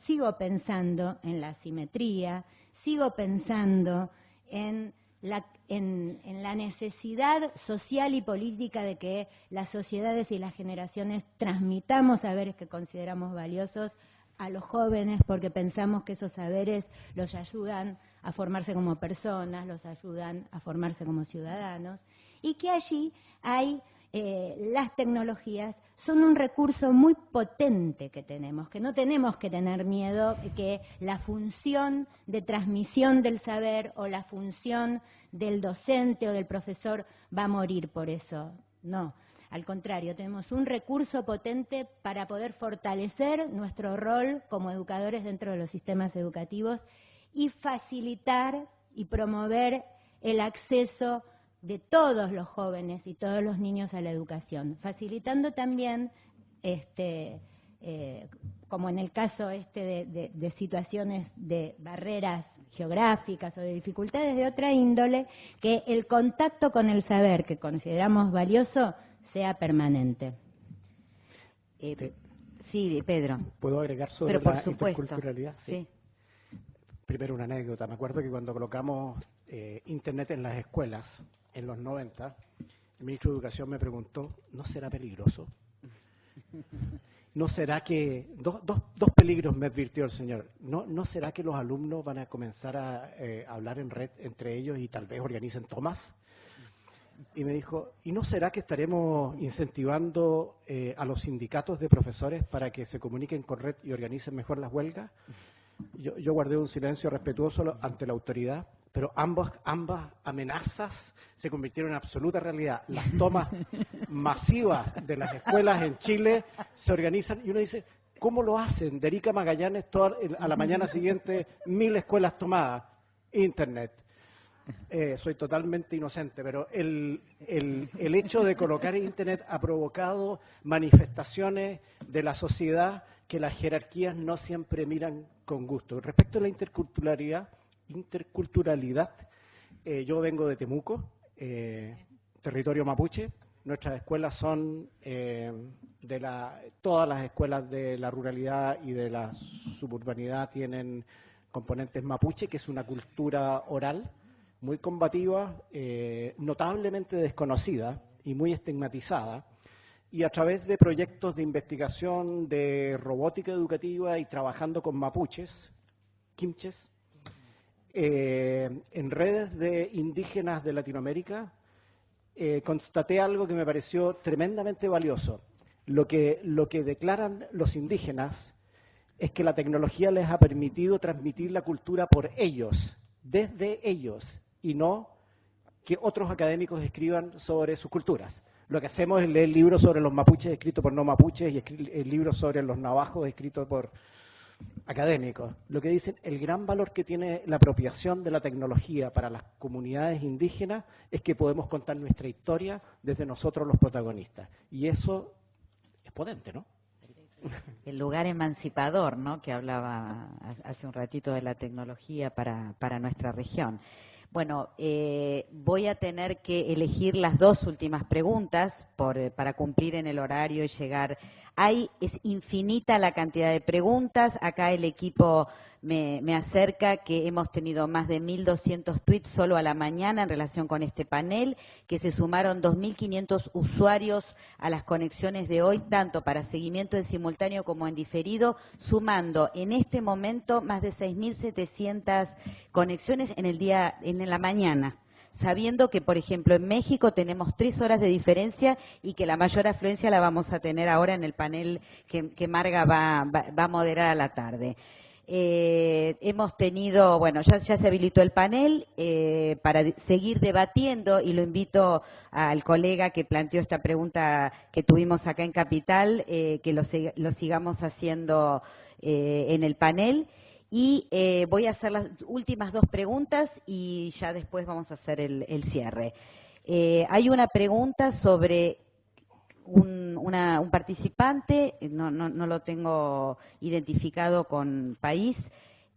S2: sigo pensando en la asimetría, sigo pensando en la necesidad social y política de que las sociedades y las generaciones transmitamos saberes que consideramos valiosos a los jóvenes, porque pensamos que esos saberes los ayudan a formarse como personas, los ayudan a formarse como ciudadanos, y que allí hay las tecnologías son un recurso muy potente que tenemos, que no tenemos que tener miedo que la función de transmisión del saber o la función del docente o del profesor va a morir por eso. No, al contrario, tenemos un recurso potente para poder fortalecer nuestro rol como educadores dentro de los sistemas educativos y facilitar y promover el acceso de todos los jóvenes y todos los niños a la educación, facilitando también, como en el caso de situaciones de barreras geográficas o de dificultades de otra índole, que el contacto con el saber que consideramos valioso sea permanente.
S1: Sí, Pedro.
S3: ¿Puedo agregar sobre
S1: Pero por
S3: la
S1: supuesto,
S3: interculturalidad?
S1: sí.
S3: Primero una anécdota. Me acuerdo que cuando colocamos Internet en las escuelas, en los 90, el ministro de Educación me preguntó, ¿no será peligroso? ¿No será que... Dos peligros me advirtió el señor. ¿No será que los alumnos van a comenzar a hablar en red entre ellos y tal vez organicen tomas? Y me dijo, ¿y no será que estaremos incentivando a los sindicatos de profesores para que se comuniquen con red y organicen mejor las huelgas? Yo guardé un silencio respetuoso ante la autoridad, pero ambas amenazas se convirtieron en absoluta realidad. Las tomas masivas de las escuelas en Chile se organizan y uno dice, ¿Cómo lo hacen? De Erika Magallanes, a la mañana siguiente, 1000 escuelas tomadas, Internet. Soy totalmente inocente, pero el hecho de colocar Internet ha provocado manifestaciones de la sociedad que las jerarquías no siempre miran con gusto. Respecto a la interculturalidad, yo vengo de Temuco, territorio mapuche. Nuestras escuelas son todas las escuelas de la ruralidad y de la suburbanidad tienen componentes mapuche, que es una cultura oral muy combativa, notablemente desconocida y muy estigmatizada, y a través de proyectos de investigación de robótica educativa y trabajando con mapuches, quimches, en redes de indígenas de Latinoamérica, constaté algo que me pareció tremendamente valioso. Lo que declaran los indígenas es que la tecnología les ha permitido transmitir la cultura por ellos, desde ellos, y no que otros académicos escriban sobre sus culturas. Lo que hacemos es leer libros sobre los mapuches escritos por no mapuches y libros sobre los navajos escritos por académicos. Lo que dicen, el gran valor que tiene la apropiación de la tecnología para las comunidades indígenas es que podemos contar nuestra historia desde nosotros los protagonistas. Y eso es potente, ¿no?
S1: El lugar emancipador, ¿no?, que hablaba hace un ratito de la tecnología para nuestra región. Bueno, voy a tener que elegir las dos últimas preguntas para cumplir en el horario y llegar. Es infinita la cantidad de preguntas. Acá el equipo me acerca que hemos tenido más de 1.200 tweets solo a la mañana en relación con este panel, que se sumaron 2.500 usuarios a las conexiones de hoy, tanto para seguimiento en simultáneo como en diferido, sumando en este momento más de 6.700 conexiones en la mañana, sabiendo que, por ejemplo, en México tenemos 3 horas de diferencia y que la mayor afluencia la vamos a tener ahora en el panel que Marga va a moderar a la tarde. Hemos tenido, bueno, ya se habilitó el panel para seguir debatiendo, y lo invito al colega que planteó esta pregunta que tuvimos acá en Capital, que lo sigamos haciendo en el panel. Y voy a hacer las últimas 2 preguntas y ya después vamos a hacer el cierre. Hay una pregunta sobre un participante, no lo tengo identificado con país,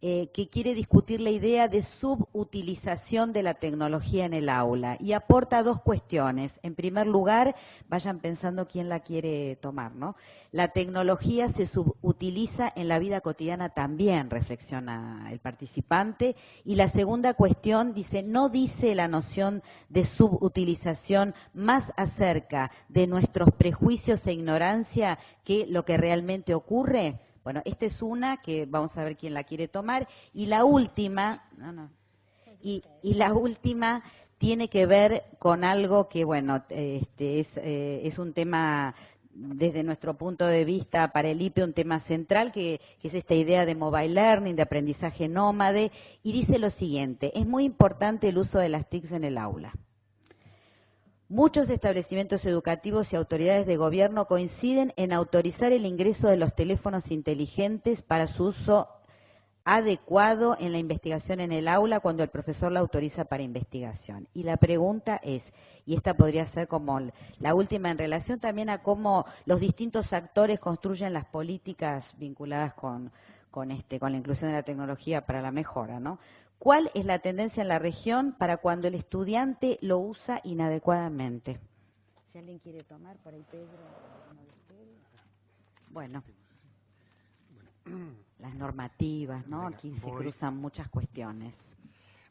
S1: que quiere discutir la idea de subutilización de la tecnología en el aula y aporta 2 cuestiones. En primer lugar, vayan pensando quién la quiere tomar, ¿no? La tecnología se subutiliza en la vida cotidiana también, reflexiona el participante. Y la segunda cuestión dice, ¿no dice la noción de subutilización más acerca de nuestros prejuicios e ignorancia que lo que realmente ocurre? Bueno, esta es una que vamos a ver quién la quiere tomar. Y la última, y la última tiene que ver con algo que, bueno, es un tema desde nuestro punto de vista para el IPE, un tema central, que es esta idea de mobile learning, de aprendizaje nómade, y dice lo siguiente: es muy importante el uso de las TICs en el aula. Muchos establecimientos educativos y autoridades de gobierno coinciden en autorizar el ingreso de los teléfonos inteligentes para su uso adecuado en la investigación en el aula cuando el profesor la autoriza para investigación. Y la pregunta es, y esta podría ser como la última en relación también a cómo los distintos actores construyen las políticas vinculadas con la inclusión de la tecnología para la mejora, ¿no? ¿Cuál es la tendencia en la región para cuando el estudiante lo usa inadecuadamente? Si alguien quiere tomar, por ahí Pedro, uno de ustedes. Bueno, las normativas, ¿no? Aquí se cruzan muchas cuestiones.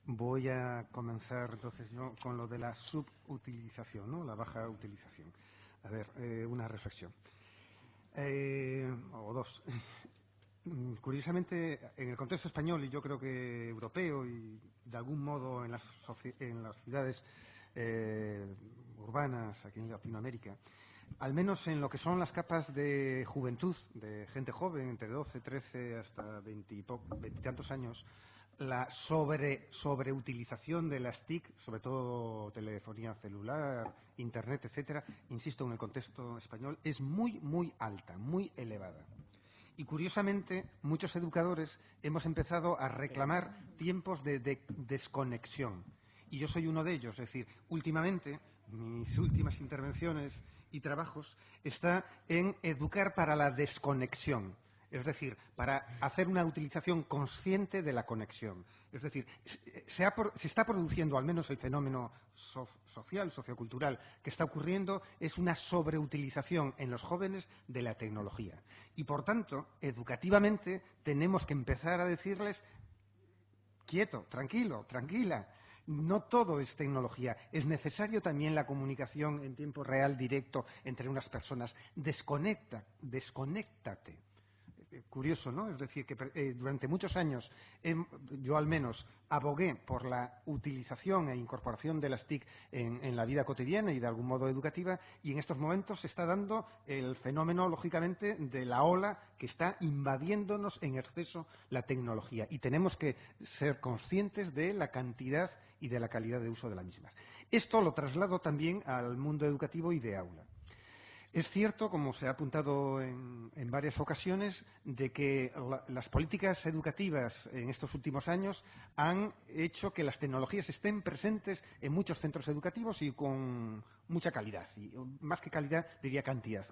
S4: Voy a comenzar entonces yo con lo de la subutilización, ¿no? La baja utilización. A ver, una reflexión. O 2. Curiosamente, en el contexto español, y yo creo que europeo, y de algún modo en las ciudades urbanas aquí en Latinoamérica, al menos en lo que son las capas de juventud, de gente joven, entre 12, 13 hasta 20 y tantos años, la sobreutilización de las TIC, sobre todo telefonía celular, internet, etcétera, insisto, en el contexto español, es muy, muy alta, muy elevada. Y curiosamente, muchos educadores hemos empezado a reclamar tiempos de desconexión. Y yo soy uno de ellos. Es decir, últimamente, mis últimas intervenciones y trabajos está en educar para la desconexión. Es decir, para hacer una utilización consciente de la conexión. Es decir, se está produciendo, al menos el fenómeno social, sociocultural que está ocurriendo, es una sobreutilización en los jóvenes de la tecnología. Y, por tanto, educativamente tenemos que empezar a decirles, quieto, tranquilo, tranquila. No todo es tecnología. Es necesario también la comunicación en tiempo real, directo, entre unas personas. Desconéctate. Curioso, ¿no? Es decir, que durante muchos años yo al menos abogué por la utilización e incorporación de las TIC en la vida cotidiana y de algún modo educativa, y en estos momentos se está dando el fenómeno, lógicamente, de la ola que está invadiéndonos en exceso la tecnología, y tenemos que ser conscientes de la cantidad y de la calidad de uso de la misma. Esto lo traslado también al mundo educativo y de aula. Es cierto, como se ha apuntado en varias ocasiones, de que las políticas educativas en estos últimos años han hecho que las tecnologías estén presentes en muchos centros educativos y con mucha calidad. Y más que calidad, diría cantidad.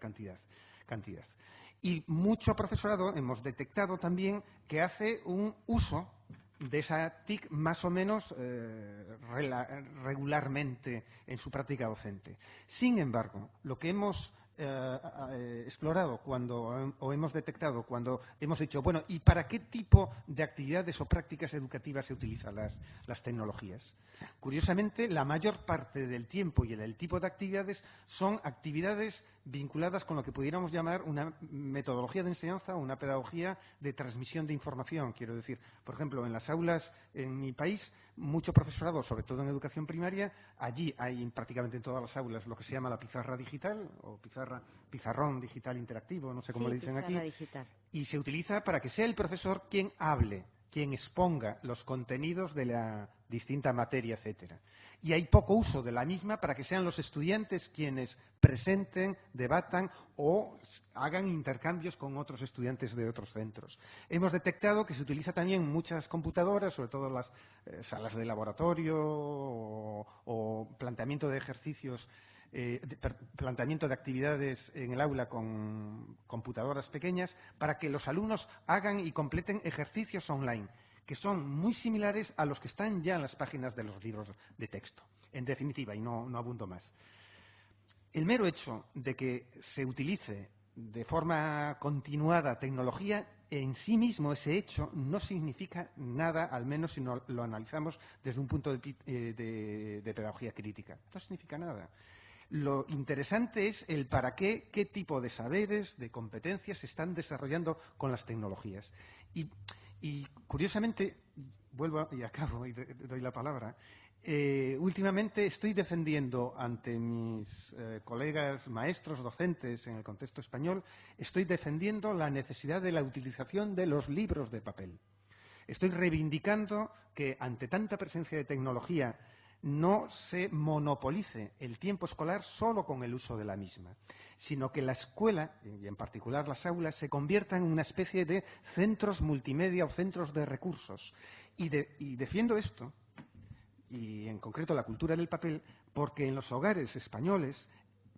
S4: Y mucho profesorado hemos detectado también que hace un uso de esa TIC más o menos regularmente en su práctica docente. Sin embargo, lo que hemos explorado o hemos detectado cuando hemos dicho, bueno, ¿y para qué tipo de actividades o prácticas educativas se utilizan las tecnologías? Curiosamente, la mayor parte del tiempo y del tipo de actividades son actividades vinculadas con lo que pudiéramos llamar una metodología de enseñanza o una pedagogía de transmisión de información. Quiero decir, por ejemplo, en las aulas en mi país, mucho profesorado, sobre todo en educación primaria, allí hay prácticamente en todas las aulas lo que se llama la pizarra digital o pizarrón digital interactivo, no sé cómo le dicen aquí,
S1: digital.
S4: Y se utiliza para que sea el profesor quien hable, quien exponga los contenidos de la distinta materia, etcétera. Y hay poco uso de la misma para que sean los estudiantes quienes presenten, debatan o hagan intercambios con otros estudiantes de otros centros. Hemos detectado que se utiliza también muchas computadoras, sobre todo las salas de laboratorio o planteamiento de ejercicios, planteamiento de actividades en el aula con computadoras pequeñas para que los alumnos hagan y completen ejercicios online, que son muy similares a los que están ya en las páginas de los libros de texto. En definitiva, y no abundo más, el mero hecho de que se utilice de forma continuada tecnología, en sí mismo ese hecho no significa nada, al menos si no lo analizamos desde un punto de pedagogía crítica. No significa nada. Lo interesante es el para qué tipo de saberes, de competencias se están desarrollando con las tecnologías. Y curiosamente, vuelvo y acabo y doy la palabra, últimamente estoy defendiendo ante mis colegas maestros, docentes en el contexto español, estoy defendiendo la necesidad de la utilización de los libros de papel. Estoy reivindicando que ante tanta presencia de tecnología no se monopolice el tiempo escolar solo con el uso de la misma, sino que la escuela, y en particular las aulas, se conviertan en una especie de centros multimedia o centros de recursos. Y defiendo esto, y en concreto la cultura del papel, porque en los hogares españoles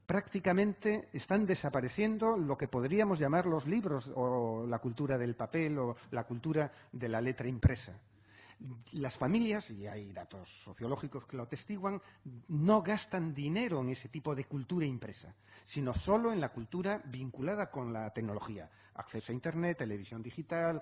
S4: prácticamente están desapareciendo lo que podríamos llamar los libros o la cultura del papel o la cultura de la letra impresa. Las familias, y hay datos sociológicos que lo atestiguan, no gastan dinero en ese tipo de cultura impresa, sino solo en la cultura vinculada con la tecnología, acceso a Internet, televisión digital,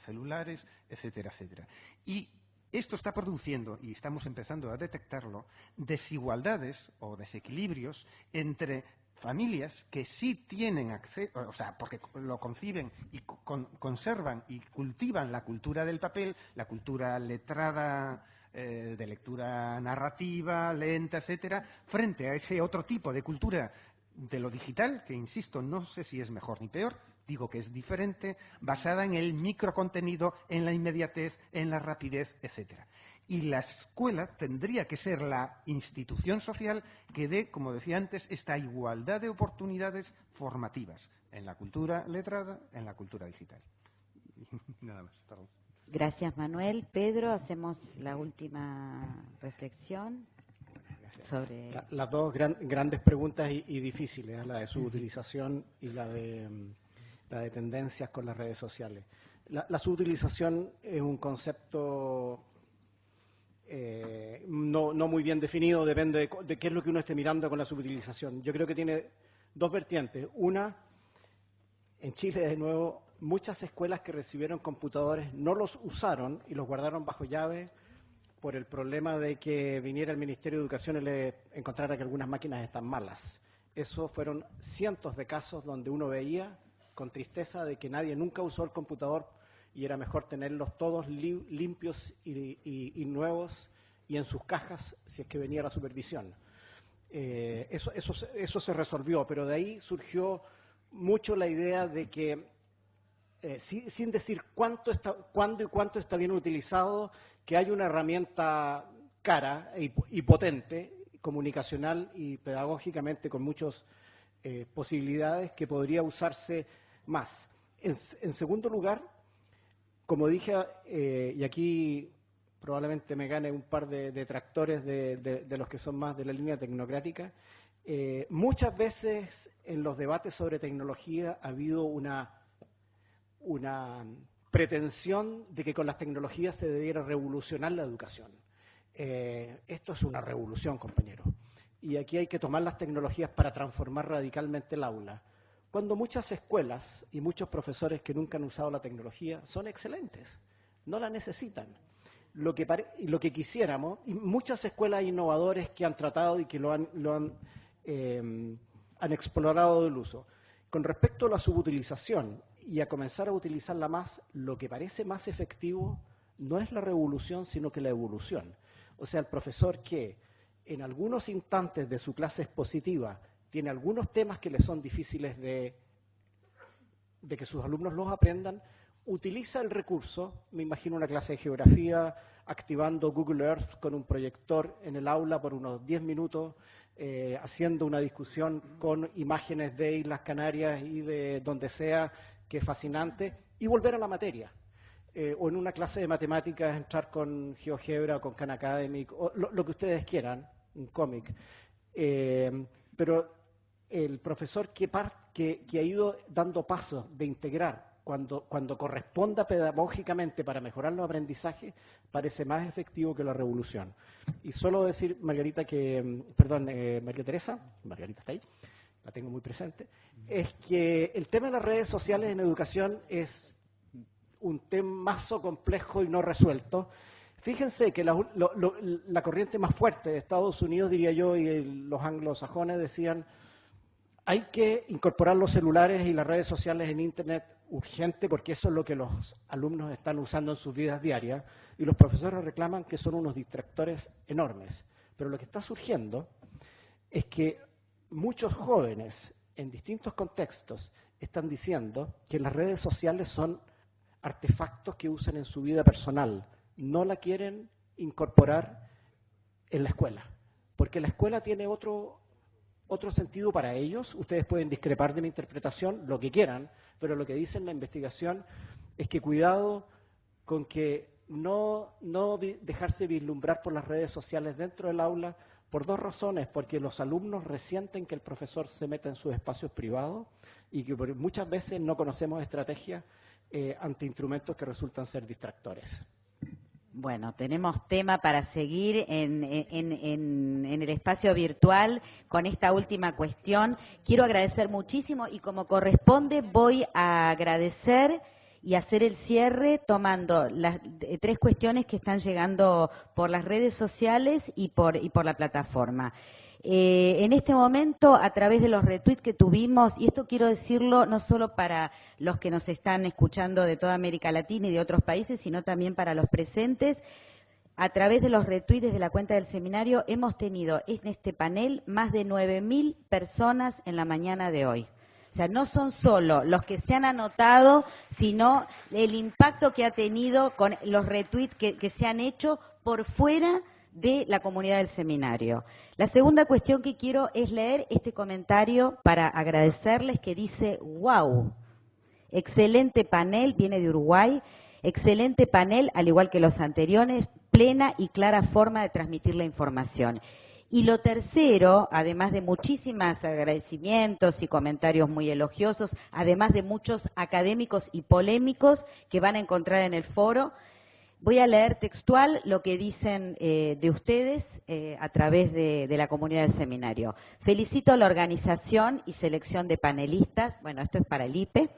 S4: celulares, etcétera, etcétera. Y esto está produciendo, y estamos empezando a detectarlo, desigualdades o desequilibrios entre familias que sí tienen acceso, o sea, porque lo conciben y conservan y cultivan la cultura del papel, la cultura letrada, de lectura narrativa, lenta, etcétera, frente a ese otro tipo de cultura de lo digital, que, insisto, no sé si es mejor ni peor,
S5: digo que es diferente, basada en el microcontenido, en la inmediatez, en la rapidez, etcétera. Y la escuela tendría que ser la institución social que dé, como decía antes, esta igualdad de oportunidades formativas en la cultura letrada, en la cultura digital. Nada más, perdón.
S1: Gracias, Manuel. Pedro, hacemos la última reflexión sobre...
S3: Las dos grandes preguntas y difíciles, la de su utilización y la de tendencias con las redes sociales. La subutilización es un concepto no muy bien definido, depende de qué es lo que uno esté mirando con la subutilización. Yo creo que tiene dos vertientes. Una, en Chile, de nuevo, muchas escuelas que recibieron computadores no los usaron y los guardaron bajo llave por el problema de que viniera el Ministerio de Educación y le encontrara que algunas máquinas están malas. Eso fueron cientos de casos donde uno veía con tristeza de que nadie nunca usó el computador y era mejor tenerlos todos limpios y nuevos y en sus cajas si es que venía la supervisión. Eso se resolvió, pero de ahí surgió mucho la idea de que, sin decir cuándo y cuánto está bien utilizado, que hay una herramienta cara y potente, comunicacional y pedagógicamente con muchas posibilidades que podría usarse más. En segundo lugar, como dije, y aquí probablemente me gane un par de detractores de los que son más de la línea tecnocrática, muchas veces en los debates sobre tecnología ha habido una pretensión de que con las tecnologías se debiera revolucionar la educación. Esto es una revolución, compañeros. Y aquí hay que tomar las tecnologías para transformar radicalmente el aula. Cuando muchas escuelas y muchos profesores que nunca han usado la tecnología son excelentes, no la necesitan. Lo que quisiéramos, y muchas escuelas innovadoras que han tratado y que han explorado el uso. Con respecto a la subutilización y a comenzar a utilizarla más, lo que parece más efectivo no es la revolución, sino que la evolución. O sea, el profesor que en algunos instantes de su clase expositiva tiene algunos temas que le son difíciles de que sus alumnos los aprendan, utiliza el recurso, me imagino una clase de geografía, activando Google Earth con un proyector en el aula por unos 10 minutos, haciendo una discusión con imágenes de Islas Canarias y de donde sea, que es fascinante, y volver a la materia. O en una clase de matemáticas entrar con GeoGebra o con Khan Academic, o lo que ustedes quieran, un cómic. Pero el profesor que ha ido dando pasos de integrar cuando corresponda pedagógicamente para mejorar los aprendizajes, parece más efectivo que la revolución. Y solo decir, María Teresa, Margarita está ahí, la tengo muy presente, es que el tema de las redes sociales en educación es un temazo complejo y no resuelto. Fíjense que la corriente más fuerte de Estados Unidos, diría yo, y los anglosajones decían, hay que incorporar los celulares y las redes sociales en Internet urgente porque eso es lo que los alumnos están usando en sus vidas diarias y los profesores reclaman que son unos distractores enormes. Pero lo que está surgiendo es que muchos jóvenes en distintos contextos están diciendo que las redes sociales son artefactos que usan en su vida personal, no la quieren incorporar en la escuela, porque la escuela tiene otro sentido para ellos. Ustedes pueden discrepar de mi interpretación, lo que quieran, pero lo que dice en la investigación es que cuidado con que no dejarse vislumbrar por las redes sociales dentro del aula por dos razones, porque los alumnos resienten que el profesor se meta en sus espacios privados y que muchas veces no conocemos estrategias ante instrumentos que resultan ser distractores.
S1: Bueno, tenemos tema para seguir en el espacio virtual con esta última cuestión. Quiero agradecer muchísimo y como corresponde voy a agradecer y hacer el cierre tomando las tres cuestiones que están llegando por las redes sociales y por la plataforma. En este momento, a través de los retweets que tuvimos, y esto quiero decirlo no solo para los que nos están escuchando de toda América Latina y de otros países, sino también para los presentes, a través de los retweets desde la cuenta del seminario, hemos tenido en este panel más de 9.000 personas en la mañana de hoy. O sea, no son solo los que se han anotado, sino el impacto que ha tenido con los retweets que se han hecho por fuera de la comunidad del seminario. La segunda cuestión que quiero es leer este comentario para agradecerles, que dice: wow, excelente panel, viene de Uruguay, excelente panel, al igual que los anteriores, plena y clara forma de transmitir la información. Y lo tercero, además de muchísimos agradecimientos y comentarios muy elogiosos, además de muchos académicos y polémicos que van a encontrar en el foro, voy a leer textual lo que dicen de ustedes a través de la comunidad del seminario. Felicito a la organización y selección de panelistas, bueno, esto es para el IPE.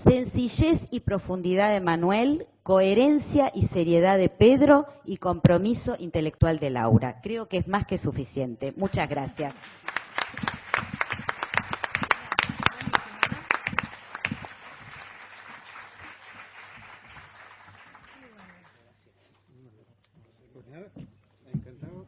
S1: Sencillez y profundidad de Manuel, coherencia y seriedad de Pedro y compromiso intelectual de Laura. Creo que es más que suficiente. Muchas gracias.
S4: Pues nada, encantado.